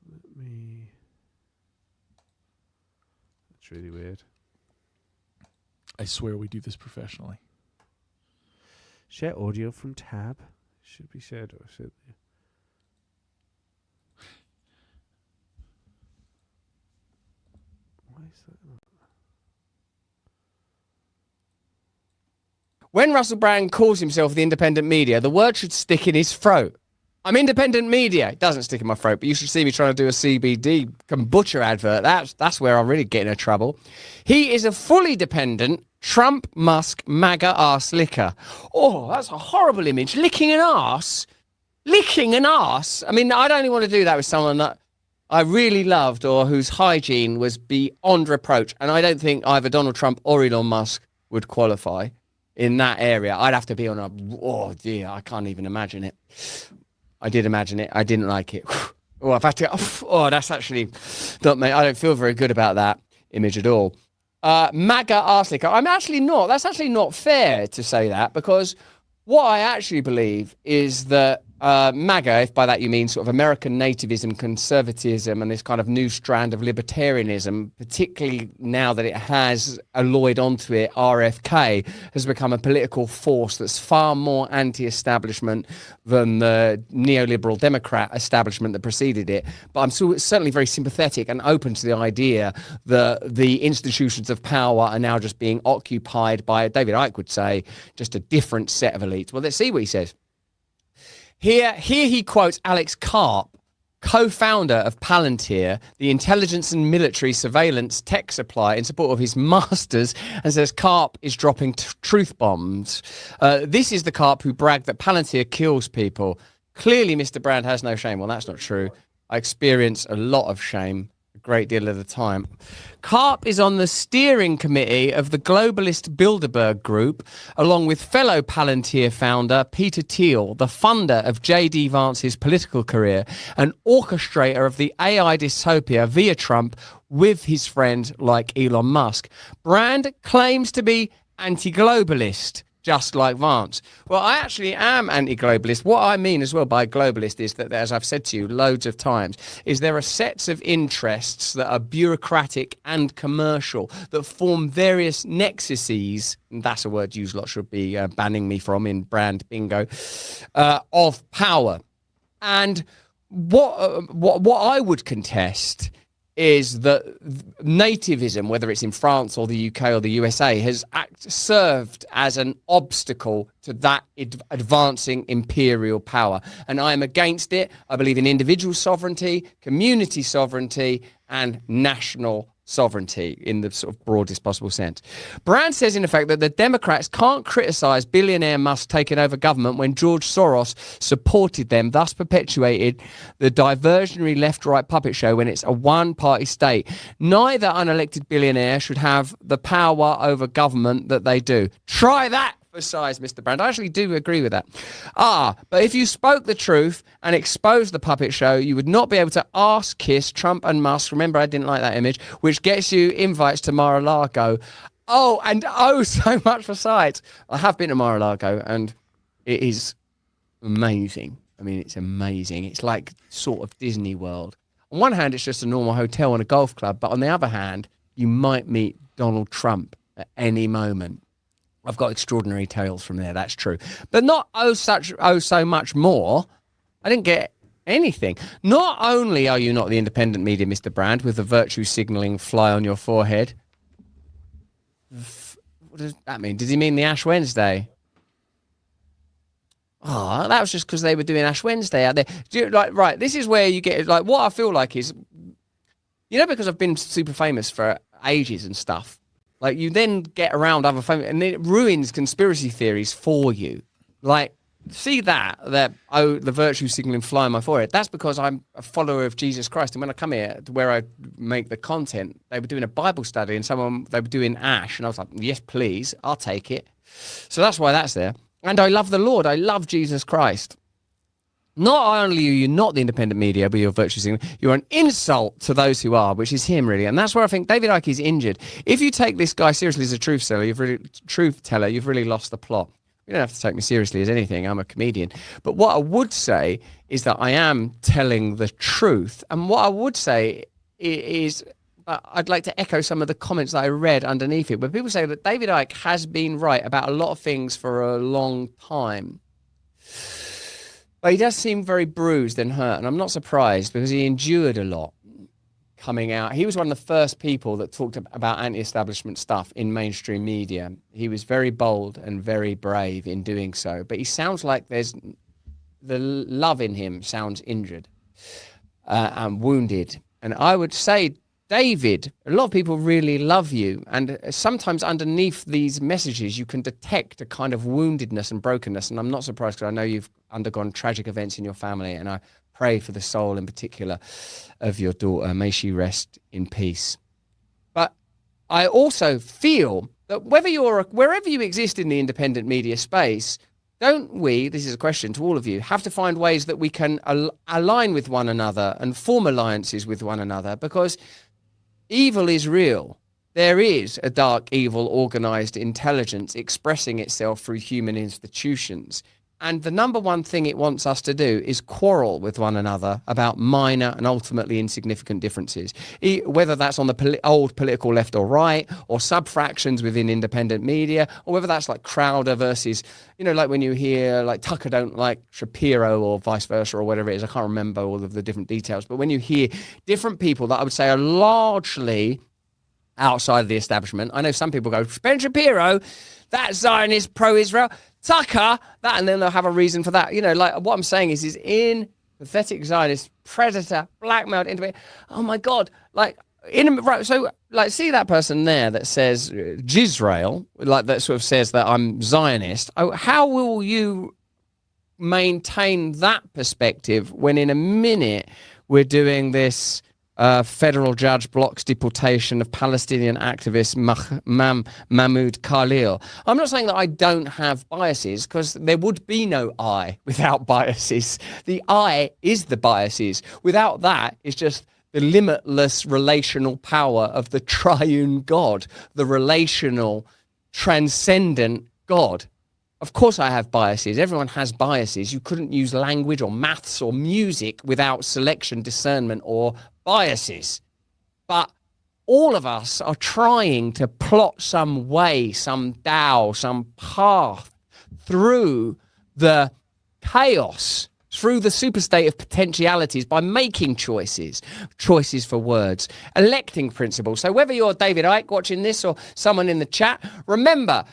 Let me. That's really weird. I swear we do this professionally. Share audio from tab. Should be shared or should. Why is that not? When Russell Brand calls himself the independent media, the word should stick in his throat. I'm independent media. It doesn't stick in my throat, but you should see me trying to do a CBD kombucha advert. That's where I really get into trouble. He is a fully dependent Trump, Musk, MAGA arse licker. Oh, that's a horrible image. Licking an arse. Licking an arse. I mean, I'd only want to do that with someone that I really loved or whose hygiene was beyond reproach. And I don't think either Donald Trump or Elon Musk would qualify in that area. I'd have to be on a, oh dear, I can't even imagine it. I did imagine it. I didn't like it. Oh, I've had to, oh, that's actually, I don't feel very good about that image at all. MAGA arsenic. That's actually not fair to say that, because what I actually believe is that MAGA, if by that you mean sort of American nativism, conservatism, and this kind of new strand of libertarianism, particularly now that it has alloyed onto it RFK, has become a political force that's far more anti-establishment than the neoliberal Democrat establishment that preceded it. But I'm certainly very sympathetic and open to the idea that the institutions of power are now just being occupied by, David Icke would say, just a different set of elites. Well, let's see what he says. Here he quotes Alex Karp, co-founder of Palantir, the intelligence and military surveillance tech supplier, in support of his masters, and says Karp is dropping truth bombs. This is the Karp who bragged that Palantir kills people. Clearly, Mr. Brand has no shame. Well, that's not true. I experience a lot of shame a great deal of the time. Karp is on the steering committee of the Globalist Bilderberg Group, along with fellow Palantir founder Peter Thiel, the funder of J.D. Vance's political career, and orchestrator of the AI dystopia via Trump with his friend like Elon Musk. Brand claims to be anti-globalist, just like Vance. Well, I actually am anti-globalist. What I mean as well by globalist is that, as I've said to you loads of times, is there are sets of interests that are bureaucratic and commercial that form various nexuses, and that's a word you lot should be banning me from in brand bingo, of power. And what I would contest is that nativism, whether it's in France or the UK or the USA, has served as an obstacle to that advancing imperial power. And I am against it. I believe in individual sovereignty, community sovereignty, and national sovereignty in the sort of broadest possible sense. Brand says, in effect, that the Democrats can't criticize billionaire Musk taking over government when George Soros supported them, thus perpetuated the diversionary left-right puppet show when it's a one-party state. Neither unelected billionaire should have the power over government that they do. Try that for size, Mr. Brand. I actually do agree with that. But if you spoke the truth and exposed the puppet show, you would not be able to arse kiss Trump and Musk. Remember, I didn't like that image, which gets you invites to Mar-a-Lago. So much for sides. I have been to Mar-a-Lago and it is amazing. I mean, it's amazing. It's like sort of Disney World. On one hand, it's just a normal hotel and a golf club, but on the other hand, you might meet Donald Trump at any moment. I've got extraordinary tales from there, that's true. But not so much more. I didn't get anything. Not only are you not the independent media, Mr. Brand, with the virtue signalling fly on your forehead. What does that mean? Does he mean the Ash Wednesday? That was just because they were doing Ash Wednesday out there. Right, this is where you get, like, what I feel like is, because I've been super famous for ages and stuff, like, you then get around other famous, and it ruins conspiracy theories for you. Like, see the virtue signaling fly on my forehead. That's because I'm a follower of Jesus Christ. And when I come here, where I make the content, they were doing a Bible study, and they were doing Ash, and I was like, yes, please, I'll take it. So that's why that's there. And I love the Lord. I love Jesus Christ. Not only are you not the independent media, but you're virtue signaling, you're an insult to those who are, which is him, really. And that's where I think David Icke is injured. If you take this guy seriously as a truth teller, you've really lost the plot. You don't have to take me seriously as anything. I'm a comedian. But what I would say is that I am telling the truth. And what I would say is I'd like to echo some of the comments that I read underneath it, where people say that David Icke has been right about a lot of things for a long time. But he does seem very bruised and hurt, and I'm not surprised because he endured a lot coming out. He was one of the first people that talked about anti-establishment stuff in mainstream media. He was very bold and very brave in doing so, but he sounds like the love in him sounds injured and wounded. And I would say, David, a lot of people really love you, and sometimes underneath these messages you can detect a kind of woundedness and brokenness, and I'm not surprised because I know you've undergone tragic events in your family, and I pray for the soul in particular of your daughter. May she rest in peace. But I also feel that wherever you exist in the independent media space, don't we, this is a question to all of you, have to find ways that we can align with one another and form alliances with one another, because evil is real. There is a dark, evil, organized intelligence expressing itself through human institutions. And the number one thing it wants us to do is quarrel with one another about minor and ultimately insignificant differences, whether that's on the old political left or right, or sub-fractions within independent media, or whether that's like Crowder versus, like when you hear like Tucker don't like Shapiro or vice versa or whatever it is. I can't remember all of the different details. But when you hear different people that I would say are largely outside of the establishment, I know some people go, Ben Shapiro, that Zionist pro-Israel, Tucker, that, and then they'll have a reason for that. Like what I'm saying is in pathetic Zionist, predator, blackmailed, oh my God, see that person there that says Jisrael, like that sort of says that I'm Zionist. How will you maintain that perspective when in a minute we're doing this federal judge blocks deportation of Palestinian activist Mahmoud Khalil? I'm not saying that I don't have biases, because there would be no I without biases. The I is the biases. Without that, it's just the limitless relational power of the triune God, the relational, transcendent God. Of course I have biases. Everyone has biases. You couldn't use language or maths or music without selection, discernment, or biases. But all of us are trying to plot some way, some Tao, some path through the chaos through the superstate of potentialities by making choices for words, electing principles. So whether you're David Icke watching this or someone in the chat, remember,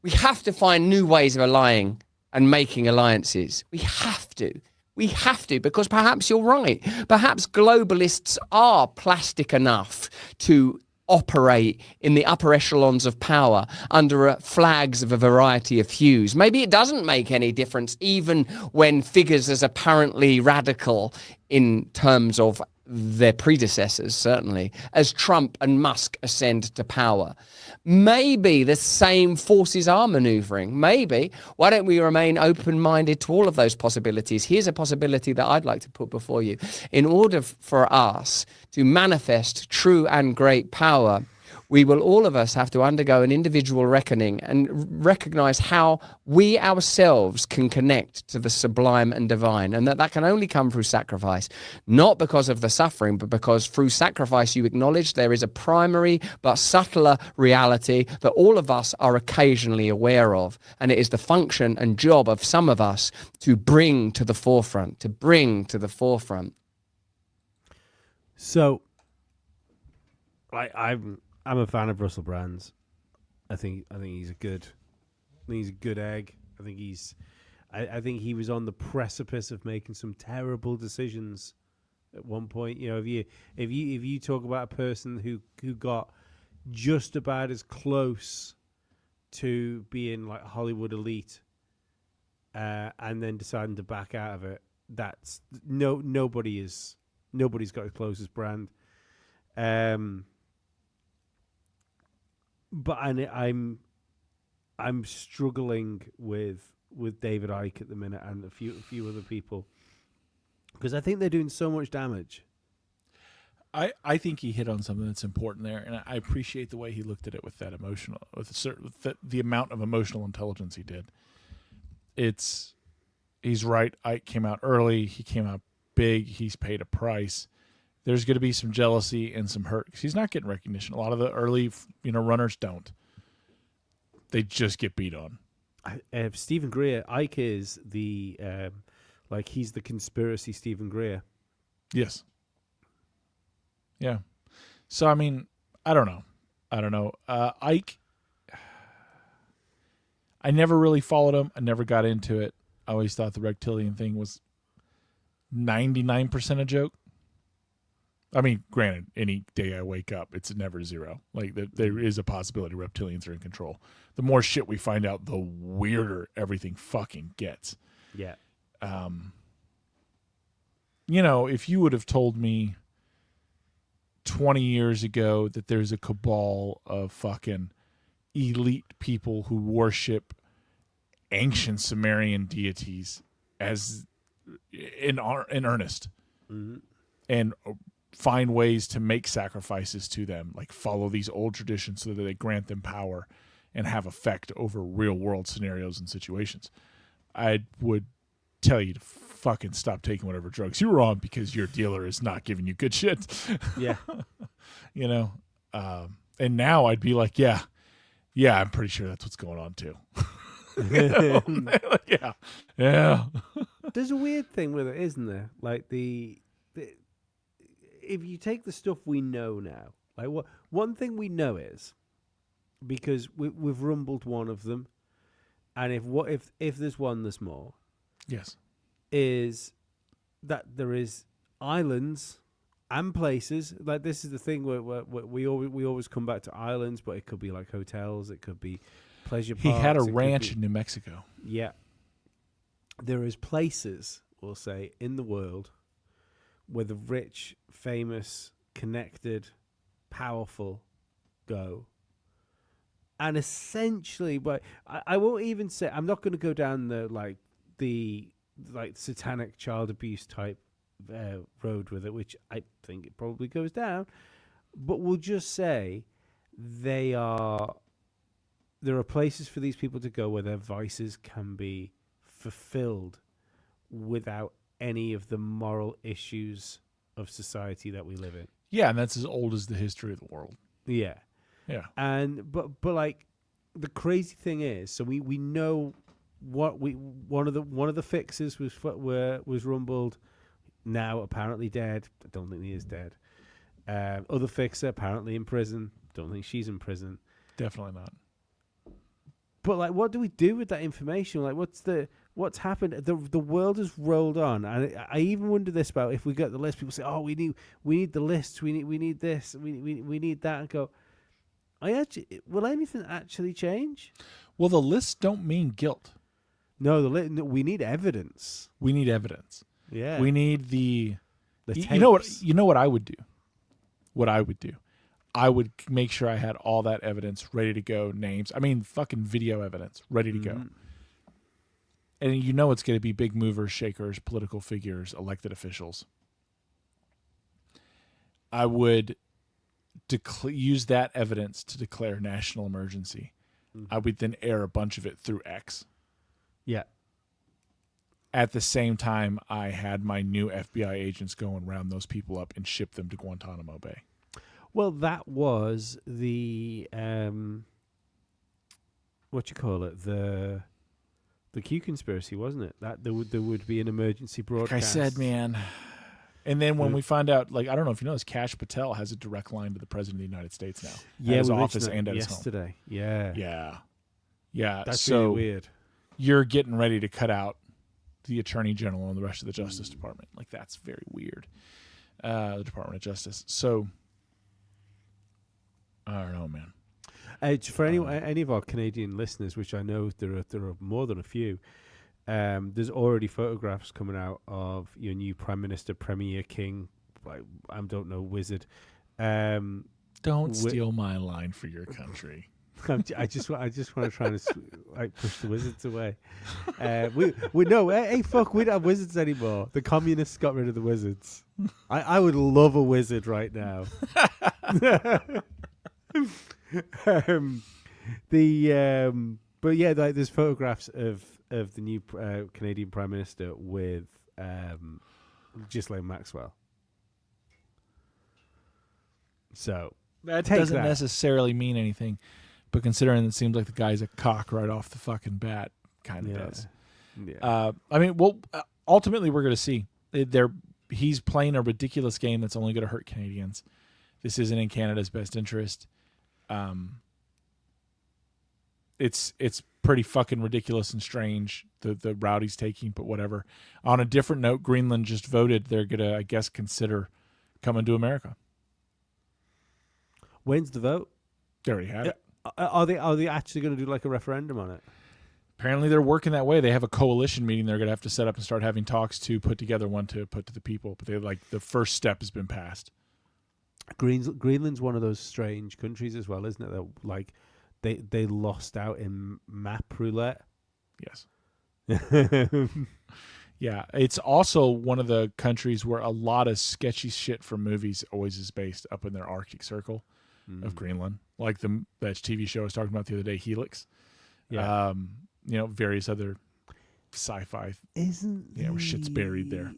we have to find new ways of allying and making alliances. We have to. We have to, because perhaps you're right. Perhaps globalists are plastic enough to operate in the upper echelons of power under flags of a variety of hues. Maybe it doesn't make any difference, even when figures as apparently radical in terms of their predecessors, certainly, as Trump and Musk ascend to power. Maybe the same forces are maneuvering. Maybe. Why don't we remain open-minded to all of those possibilities? Here's a possibility that I'd like to put before you. In order for us to manifest true and great power, we will all of us have to undergo an individual reckoning and recognize how we ourselves can connect to the sublime and divine, and that can only come through sacrifice, not because of the suffering, but because through sacrifice you acknowledge there is a primary but subtler reality that all of us are occasionally aware of, and it is the function and job of some of us to bring to the forefront, So, I'm a fan of Russell Brand's. I think he's a good egg. I think he was on the precipice of making some terrible decisions at one point. You know, if you talk about a person who got just about as close to being like Hollywood elite, and then deciding to back out of it, that's nobody's got as close as Brand. But I'm struggling with David Icke at the minute and a few other people, because I think they're doing so much damage. I think he hit on something that's important there, and I appreciate the way he looked at it with that the amount of emotional intelligence he did. He's right. Icke came out early. He came out big. He's paid a price. There's going to be some jealousy and some hurt because he's not getting recognition. A lot of the early, runners don't. They just get beat on. Stephen Greer, Icke is the he's the conspiracy Stephen Greer. Yes. Yeah. So I mean, I don't know. Icke. I never really followed him. I never got into it. I always thought the reptilian thing was 99% a joke. I mean, granted, any day I wake up, it's never zero. Like, there is a possibility reptilians are in control. The more shit we find out, the weirder everything fucking gets. Yeah. If you would have told me 20 years ago that there's a cabal of fucking elite people who worship ancient Sumerian deities as in earnest, mm-hmm. and find ways to make sacrifices to them, like follow these old traditions so that they grant them power and have effect over real world scenarios and situations, I would tell you to fucking stop taking whatever drugs you were on because your dealer is not giving you good shit. Yeah. And now I'd be like, yeah, I'm pretty sure that's what's going on too. Yeah. There's a weird thing with it, isn't there? Like if you take the stuff we know now, like one thing we know is, because we've rumbled one of them, and if there's one, there's more. Yes, is that there is islands and places. Like, this is the thing where we always come back to islands, but it could be like hotels, it could be pleasure parks. He had a ranch in New Mexico. Yeah, there is places, we'll say, in the world where the rich, famous, connected, powerful go. And essentially, but I won't even say, I'm not going to go down the satanic child abuse type road with it, which I think it probably goes down. But we'll just say there are places for these people to go where their vices can be fulfilled without any of the moral issues of society that we live in. Yeah, and that's as old as the history of the world. Yeah. Yeah. And but like, the crazy thing is, so we know one of the fixers was rumbled, now apparently dead. I don't think he is dead. Other fixer apparently in prison. Don't think she's in prison. Definitely not. But like, what do we do with that information? Like, what's happened? The world has rolled on, and I even wonder this about if we get the list. People say, "Oh, we need the lists. We need this. We need that." And go, will anything actually change? Well, the lists don't mean guilt. No, we need evidence. We need evidence. Yeah, we need the tapes. You know what I would do. What I would do. I would make sure I had all that evidence ready to go, names. I mean, fucking video evidence ready to go. And you know it's going to be big movers, shakers, political figures, elected officials. I would use that evidence to declare national emergency. I would then air a bunch of it through X. Yeah. At the same time, I had my new FBI agents go and round those people up and ship them to Guantanamo Bay. Well, that was the what you call it, the Q conspiracy, wasn't it? That there would be an emergency broadcast. Like I said, man. And then when we find out, like, I don't know if you know this, Kash Patel has a direct line to the President of the United States now. Yeah, at his office and at his home. Yesterday. Yeah. Yeah. That's so really weird. You're getting ready to cut out the Attorney General and the rest of the Justice Department. Like, that's very weird. The Department of Justice. So, I don't know, man. For any of our Canadian listeners, which I know there are more than a few, there's already photographs coming out of your new Prime Minister, Premier King, I don't know, wizard. Don't steal my line for your country. I just want to try and push the wizards away. We know, hey, fuck, we don't have wizards anymore. The communists got rid of the wizards. I would love a wizard right now. But yeah, like, there's photographs of the new Canadian Prime Minister with Ghislaine Maxwell. So that doesn't necessarily mean anything, but considering it seems like the guy's a cock right off the fucking bat, kind of does. Yeah. I mean, well, ultimately we're going to see. He's playing a ridiculous game that's only going to hurt Canadians. This isn't in Canada's best interest. It's pretty fucking ridiculous and strange, the route he's taking, but whatever. On a different note, Greenland just voted they're going to, I guess, consider coming to America. When's the vote? They already had it. Are they actually going to do like a referendum on it? Apparently they're working that way. They have a coalition meeting they're going to have to set up and start having talks to put together one to put to the people. But they the first step has been passed. Greenland's one of those strange countries as well, isn't it? That like they lost out in map roulette. Yes. Yeah, it's also one of the countries where a lot of sketchy shit from movies always is based up in their Arctic Circle of Greenland, like that TV show I was talking about the other day, Helix. Yeah. Various other sci-fi. Where shit's buried there.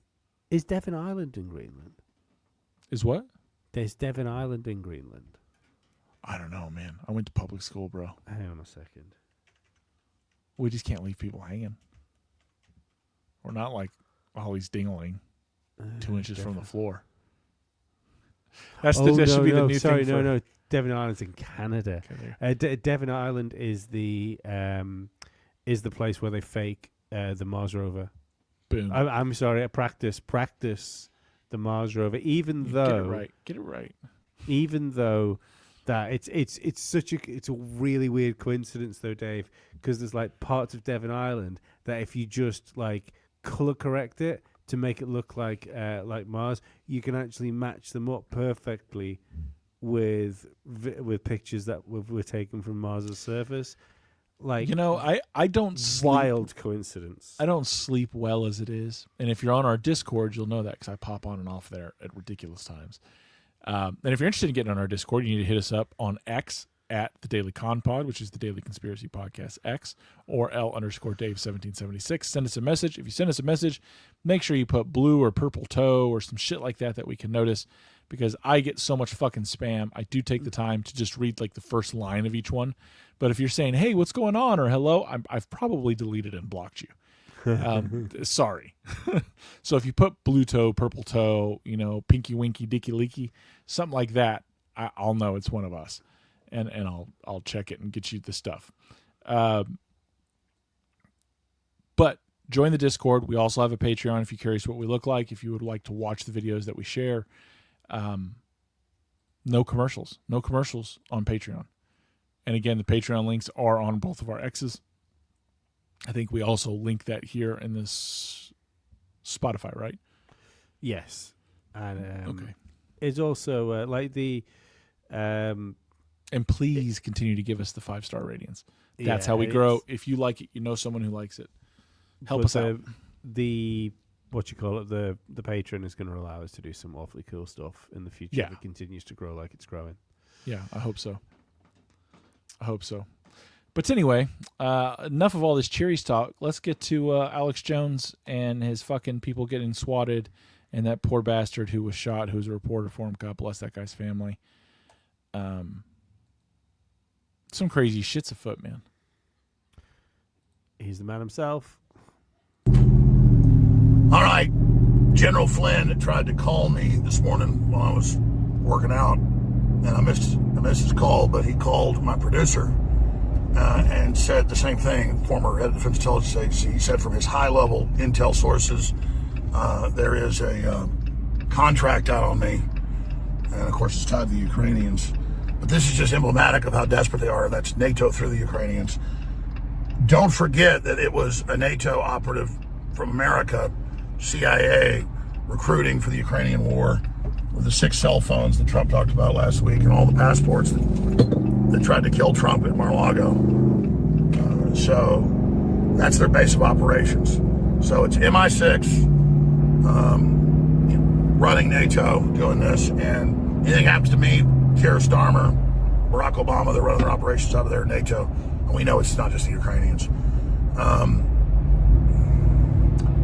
Is Devon Island in Greenland? Is what? There's Devon Island in Greenland. I don't know, man. I went to public school, bro. Hang on a second. We just can't leave people hanging. We're not like Ollie's dingling 2 inches from the floor. That should be the new thing. No. Devon Island's in Canada. Devon Island is the place where they fake the Mars rover. Boom. I'm sorry. Practice the Mars rover. Get it right. Even though that it's a really weird coincidence though, Dave, because there's like parts of Devon Island that if you just like color correct it to make it look like Mars, you can actually match them up perfectly with pictures that were taken from Mars's surface. Like, I don't wild coincidence. I don't sleep well as it is, and if you're on our Discord, you'll know that because I pop on and off there at ridiculous times. And if you're interested in getting on our Discord, you need to hit us up on X at the Daily Con Pod, which is the Daily Conspiracy Podcast X, or L_Dave1776. Send us a message. If you send us a message, make sure you put blue or purple toe or some shit like that we can notice, because I get so much fucking spam. I do take the time to just read like the first line of each one, But if you're saying, hey, what's going on, or hello, I've probably deleted and blocked you. Sorry. So if you put blue toe, purple toe, pinky winky, dicky leaky, something like that, I'll know it's one of us, and I'll check it and get you the stuff. But join the Discord. We also have a Patreon if you're curious what we look like. If you would like to watch the videos that we share, no commercials on Patreon. And again, the Patreon links are on both of our X's. I think we also link that here in this Spotify, right? Yes. And okay. It's also like the and please continue to give us the 5-star ratings. That's how we grow. If you like it, someone who likes it. Help us out. The Patreon is going to allow us to do some awfully cool stuff in the future. If it continues to grow like it's growing. Yeah, I hope so. But anyway, enough of all this Cherries talk. Let's get to Alex Jones and his fucking people getting swatted, and that poor bastard who was shot, who's a reporter for him. God bless that guy's family. Some crazy shit's afoot, man. He's the man himself. All right. General Flynn tried to call me this morning while I was working out, and I missed his call, but he called my producer and said the same thing, former head of the Defense Intelligence Agency. He said from his high-level intel sources, there is a contract out on me, and of course it's tied to the Ukrainians. But this is just emblematic of how desperate they are. That's NATO through the Ukrainians. Don't forget that it was a NATO operative from America, CIA, recruiting for the Ukrainian war, with the 6 cell phones that Trump talked about last week and all the passports that tried to kill Trump at Mar-a-Lago. So that's their base of operations. So it's MI6 running NATO, doing this, and anything happens to me, Keir Starmer, Barack Obama, they're running their operations out of there, NATO. And we know it's not just the Ukrainians.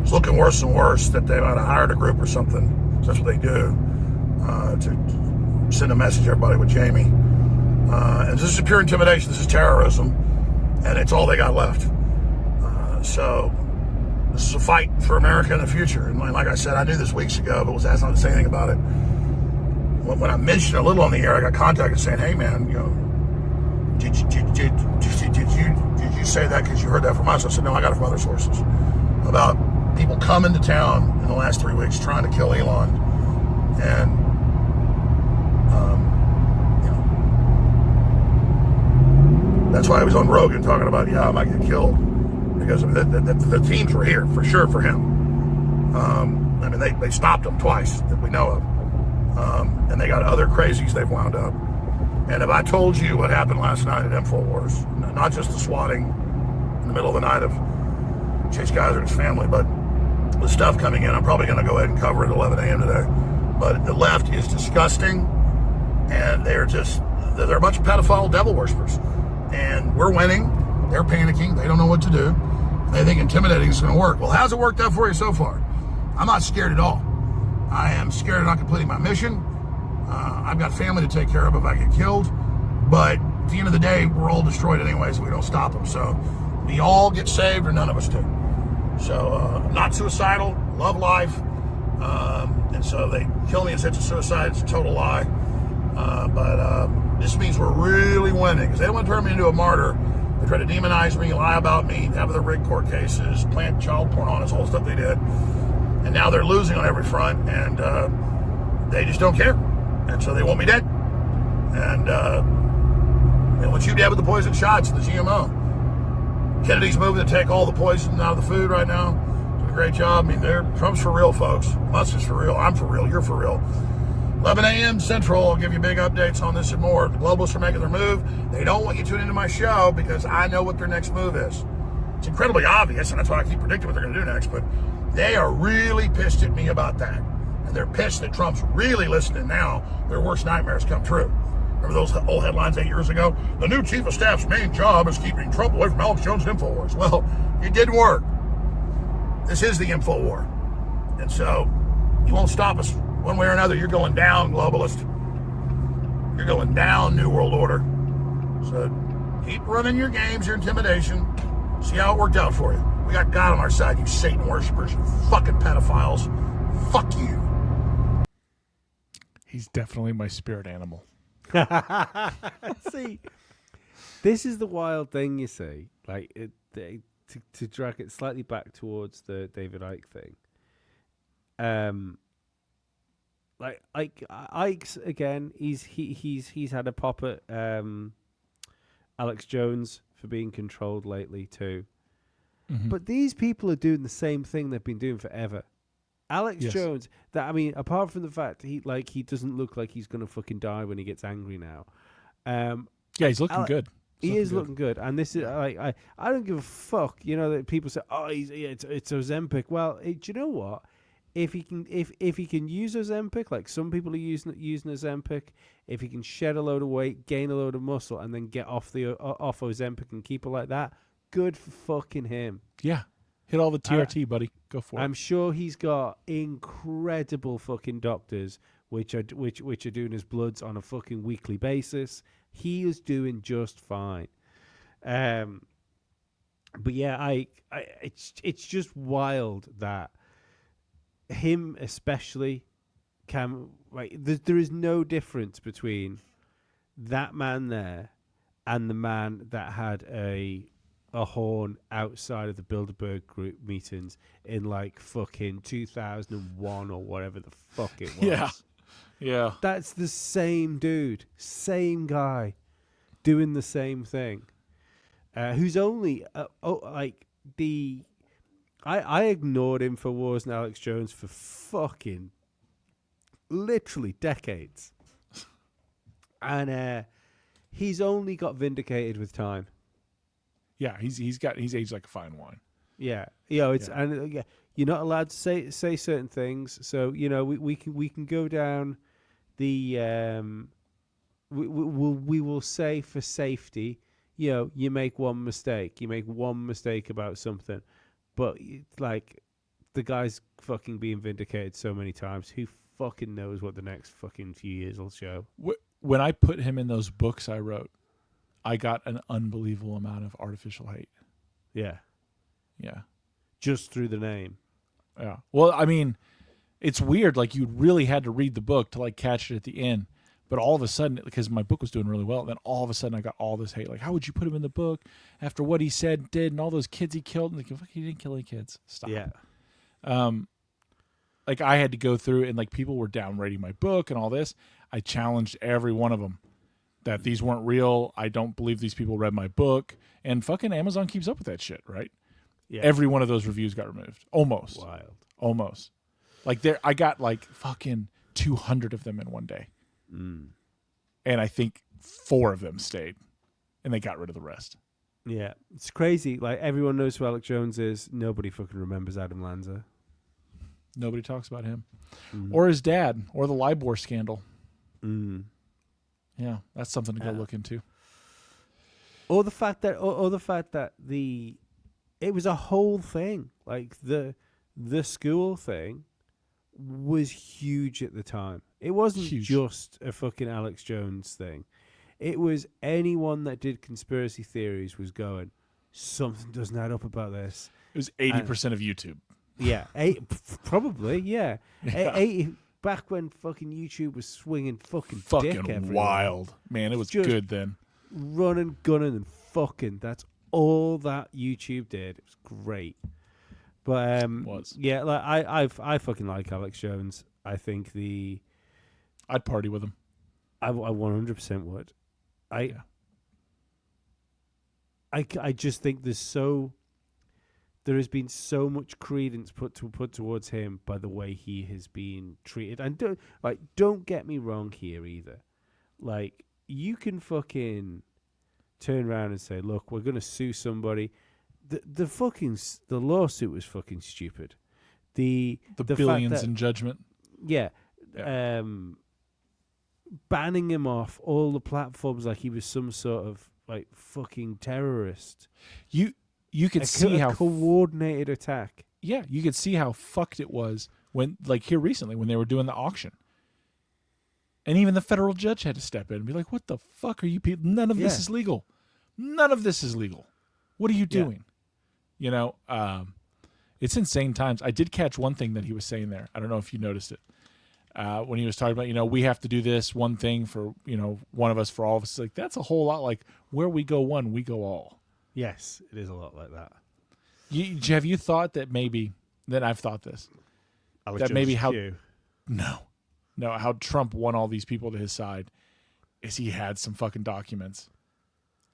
It's looking worse and worse that they might have hired a group or something. That's what they do, to send a message to everybody with Jamie. And this is pure intimidation. This is terrorism. And it's all they got left. So this is a fight for America in the future. And like I said, I knew this weeks ago, but was asked not to say anything about it. When I mentioned a little on the air, I got contacted saying, hey man, did you say that because you heard that from us? I said, no, I got it from other sources. About people coming to town in the last 3 weeks trying to kill Elon. And, that's why I was on Rogan talking about, I might get killed. Because the teams were here, for sure, for him. They stopped him twice that we know of. And they got other crazies they've wound up. And if I told you what happened last night at InfoWars, not just the swatting in the middle of the night of Chase Geiser and his family, but the stuff coming in, I'm probably going to go ahead and cover it at 11 a.m. today. But the left is disgusting, and they're a bunch of pedophile devil worshippers. And we're winning. They're panicking. They don't know what to do. They think intimidating is going to work. Well, how's it worked out for you so far? I'm not scared at all. I am scared of not completing my mission. I've got family to take care of if I get killed. But at the end of the day, we're all destroyed anyway, so we don't stop them. So we all get saved or none of us do. So I'm not suicidal, love life. And so they kill me and say it's a suicide. It's a total lie. But this means we're really winning, because they don't want to turn me into a martyr. They try to demonize me, lie about me, have their rigged court cases, plant child porn on us, all the stuff they did. And now they're losing on every front, and they just don't care. And so they want me dead. And they want you dead with the poison shots and the GMO. Kennedy's moving to take all the poison out of the food right now. Doing a great job. Trump's for real, folks. Musk is for real. I'm for real. You're for real. 11 a.m. Central, I'll give you big updates on this and more. The globalists are making their move. They don't want you tuning into my show because I know what their next move is. It's incredibly obvious, and that's why I keep predicting what they're going to do next, but they are really pissed at me about that. And they're pissed that Trump's really listening now. Their worst nightmares come true. Remember those old headlines 8 years ago? The new chief of staff's main job is keeping Trump away from Alex Jones and InfoWars. Well, it didn't work. This is the info war. And so you won't stop us one way or another. You're going down, globalist. You're going down, New World Order. So Keep running your games, your intimidation. See how it worked out for you. We got God on our side, you Satan worshippers, you fucking pedophiles. Fuck you. He's definitely my spirit animal. See, this is the wild thing, you see. Like, to drag it slightly back towards the David Icke thing. Like Ike's again. He's had a pop at Alex Jones for being controlled lately too. Mm-hmm. But these people are doing the same thing they've been doing forever. Alex Jones, apart from the fact he doesn't look like he's gonna fucking die when he gets angry now. Yeah, he's looking good. He is looking good, and this is I don't give a fuck. You know that people say, "Oh, it's Ozempic." Well, do you know what? If he can use Ozempic, like some people are using Ozempic, if he can shed a load of weight, gain a load of muscle, and then get off Ozempic and keep it like that, good for fucking him. Yeah, hit all the TRT, buddy. Go for it. I'm sure he's got incredible fucking doctors which are doing his bloods on a fucking weekly basis. He is doing just fine. But yeah, it's just wild that him especially can there is no difference between that man there and the man that had a horn outside of the Bilderberg group meetings in like fucking 2001 or whatever the fuck it was. Yeah. That's the same dude, same guy, doing the same thing. Who's only I ignored InfoWars and Alex Jones for fucking literally decades, and he's only got vindicated with time. Yeah, he's aged like a fine wine. Yeah, and you're not allowed to say certain things. So we can go down the we will say for safety. You make one mistake. You make one mistake about something. But, like, the guy's fucking being vindicated so many times. Who fucking knows what the next fucking few years will show? When I put him in those books I wrote, I got an unbelievable amount of artificial hate. Yeah. Yeah. Just through the name. Yeah. Well, I mean, it's weird. Like, you really had to read the book to, like, catch it at the end. But all of a sudden, because my book was doing really well, then all of a sudden I got all this hate. Like, how would you put him in the book after what he said, did, and all those kids he killed? And like, fuck, he didn't kill any kids. Stop. Yeah. Like, I had to go through, and like people were downrating my book and all this. I challenged every one of them that these weren't real. I don't believe these people read my book. And fucking Amazon keeps up with that shit, right? Yeah. Every one of those reviews got removed. Almost. Wild. Almost. Like, I got like fucking 200 of them in one day. Mm. And I think 4 of them stayed, and they got rid of the rest. Yeah, it's crazy. Like, everyone knows who Alex Jones is. Nobody fucking remembers Adam Lanza. Nobody talks about him. Or his dad, or the LIBOR scandal. Mm. Yeah, that's something to go look into. Or the fact that, it was a whole thing. Like, the school thing was huge at the time. It wasn't just a fucking Alex Jones thing. It was anyone that did conspiracy theories was going, something doesn't add up about this. It was 80% of YouTube. Yeah, probably, yeah. 80, back when fucking YouTube was swinging fucking dick everywhere. Wild. Man, it was just good then. Running, gunning, and fucking. That's all that YouTube did. It was great. But yeah, like I fucking like Alex Jones. I think I'd party with him. I 100% would. I just think there has been so much credence put towards him by the way he has been treated. And don't get me wrong here either. Like, you can fucking turn around and say, look, we're going to sue somebody. The lawsuit was fucking stupid. The billions in judgment. Yeah. Banning him off all the platforms like he was some sort of like fucking terrorist. You could see how coordinated attack. Yeah, you could see how fucked it was when, like, here recently when they were doing the auction. And even the federal judge had to step in and be like, what the fuck are you people? None of this is legal. None of this is legal. What are you doing? You know, it's insane times. I did catch one thing that he was saying there. I don't know if you noticed it. When he was talking about, you know, we have to do this one thing for, you know, one of us for all of us. It's like, that's a whole lot like where we go one, we go all. Yes, it is a lot like that. Have you thought that maybe, then I've thought this, that maybe how, how Trump won all these people to his side is he had some fucking documents.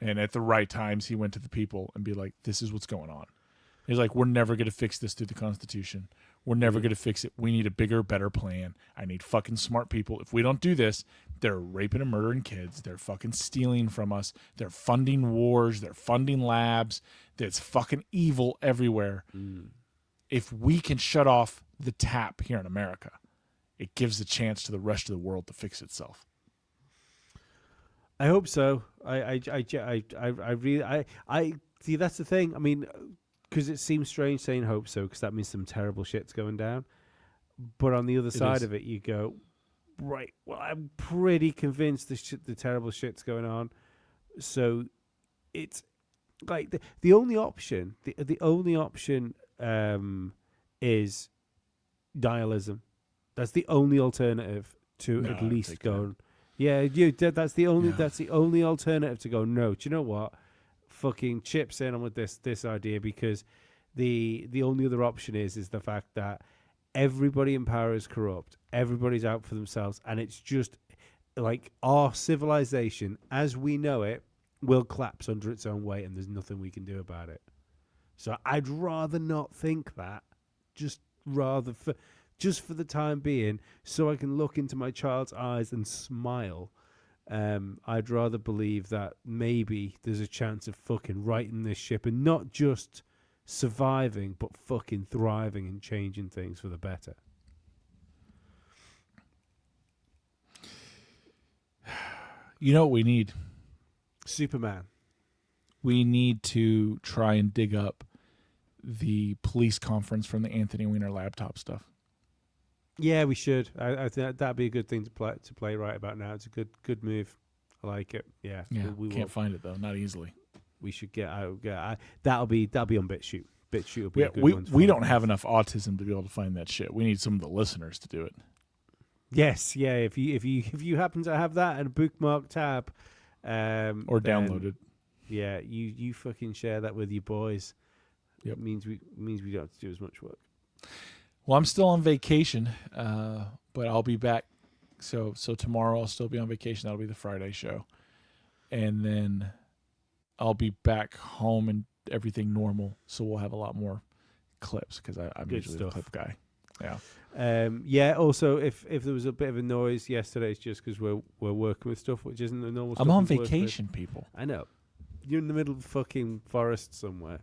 And at the right times, he went to the people and be like, this is what's going on. He's like, we're never going to fix this through the Constitution. We're never going to fix it. We need a bigger, better plan. I need fucking smart people. If we don't do this, they're raping and murdering kids. They're fucking stealing from us. They're funding wars. They're funding labs. There's fucking evil everywhere. If we can shut off the tap here in America, it gives a chance to the rest of the world to fix itself. I hope so. I really see. That's the thing. I mean, because it seems strange saying hope so, because that means some terrible shit's going down. But on the other side of it, you go, right. Well, I'm pretty convinced the terrible shit's going on. So it's like the only option. The only option is nihilism. That's the only alternative to at least going. Yeah, that's the only alternative to go, no, do you know what? Fucking chips in on with this idea, because the only other option is the fact that everybody in power is corrupt. Everybody's out for themselves, and it's just like our civilization as we know it will collapse under its own weight, and there's nothing we can do about it. So I'd rather not think that, just for the time being, so I can look into my child's eyes and smile. I'd rather believe that maybe there's a chance of fucking righting this ship and not just surviving, but fucking thriving and changing things for the better. You know what we need? Superman. We need to try and dig up the police conference from the Anthony Weiner laptop stuff. Yeah, we should. I think that'd be a good thing to play right about now. It's a good move. I like it. Yeah. We can't find it though, not easily. We should get out. That'll be on BitChute. BitChute will be a good one. We don't have enough autism to be able to find that shit. We need some of the listeners to do it. Yes. Yeah. If you happen to have that in a bookmark tab, or downloaded. Yeah. You fucking share that with your boys. Yep. It means we don't have to do as much work. Well, I'm still on vacation, but I'll be back. So tomorrow I'll still be on vacation. That'll be the Friday show. And then I'll be back home and everything normal. So we'll have a lot more clips because I'm usually the clip guy. Yeah. Also, if there was a bit of a noise yesterday, it's just because we're working with stuff which isn't the normal stuff. I'm on vacation, people. I know. You're in the middle of the fucking forest somewhere.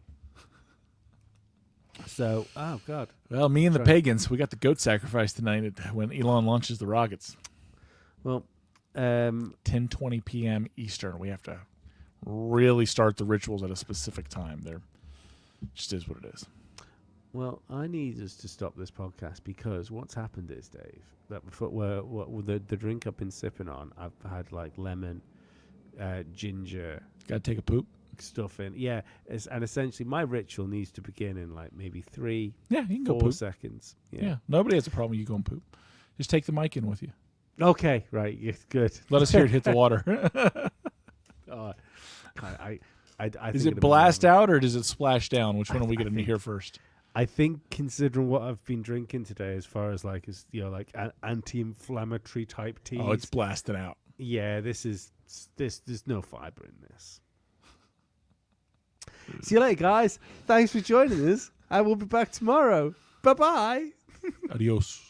So, oh God. Well, me and the pagans, we got the goat sacrifice tonight when Elon launches the rockets. Well, 10:20 p.m. Eastern. We have to really start the rituals at a specific time. There, just is what it is. Well, I need us to stop this podcast because what's happened is, Dave, that the drink I've been sipping on, I've had like lemon, ginger. Got to take a poop. Stuff in, yeah, and essentially my ritual needs to begin in like maybe 3 you can 4 go poop. seconds. Yeah, nobody has a problem with you going poop. Just take the mic in with you. Okay, right, yeah, good. Let us hear it hit the water. I is it blast out or does it splash down? Which one are we going to hear first? I think, considering what I've been drinking today, as far as like anti-inflammatory type teas. Oh, it's blasting out. Yeah, there's no fiber in this. See you later, guys. Thanks for joining us. I will be back tomorrow. Bye-bye. Adios.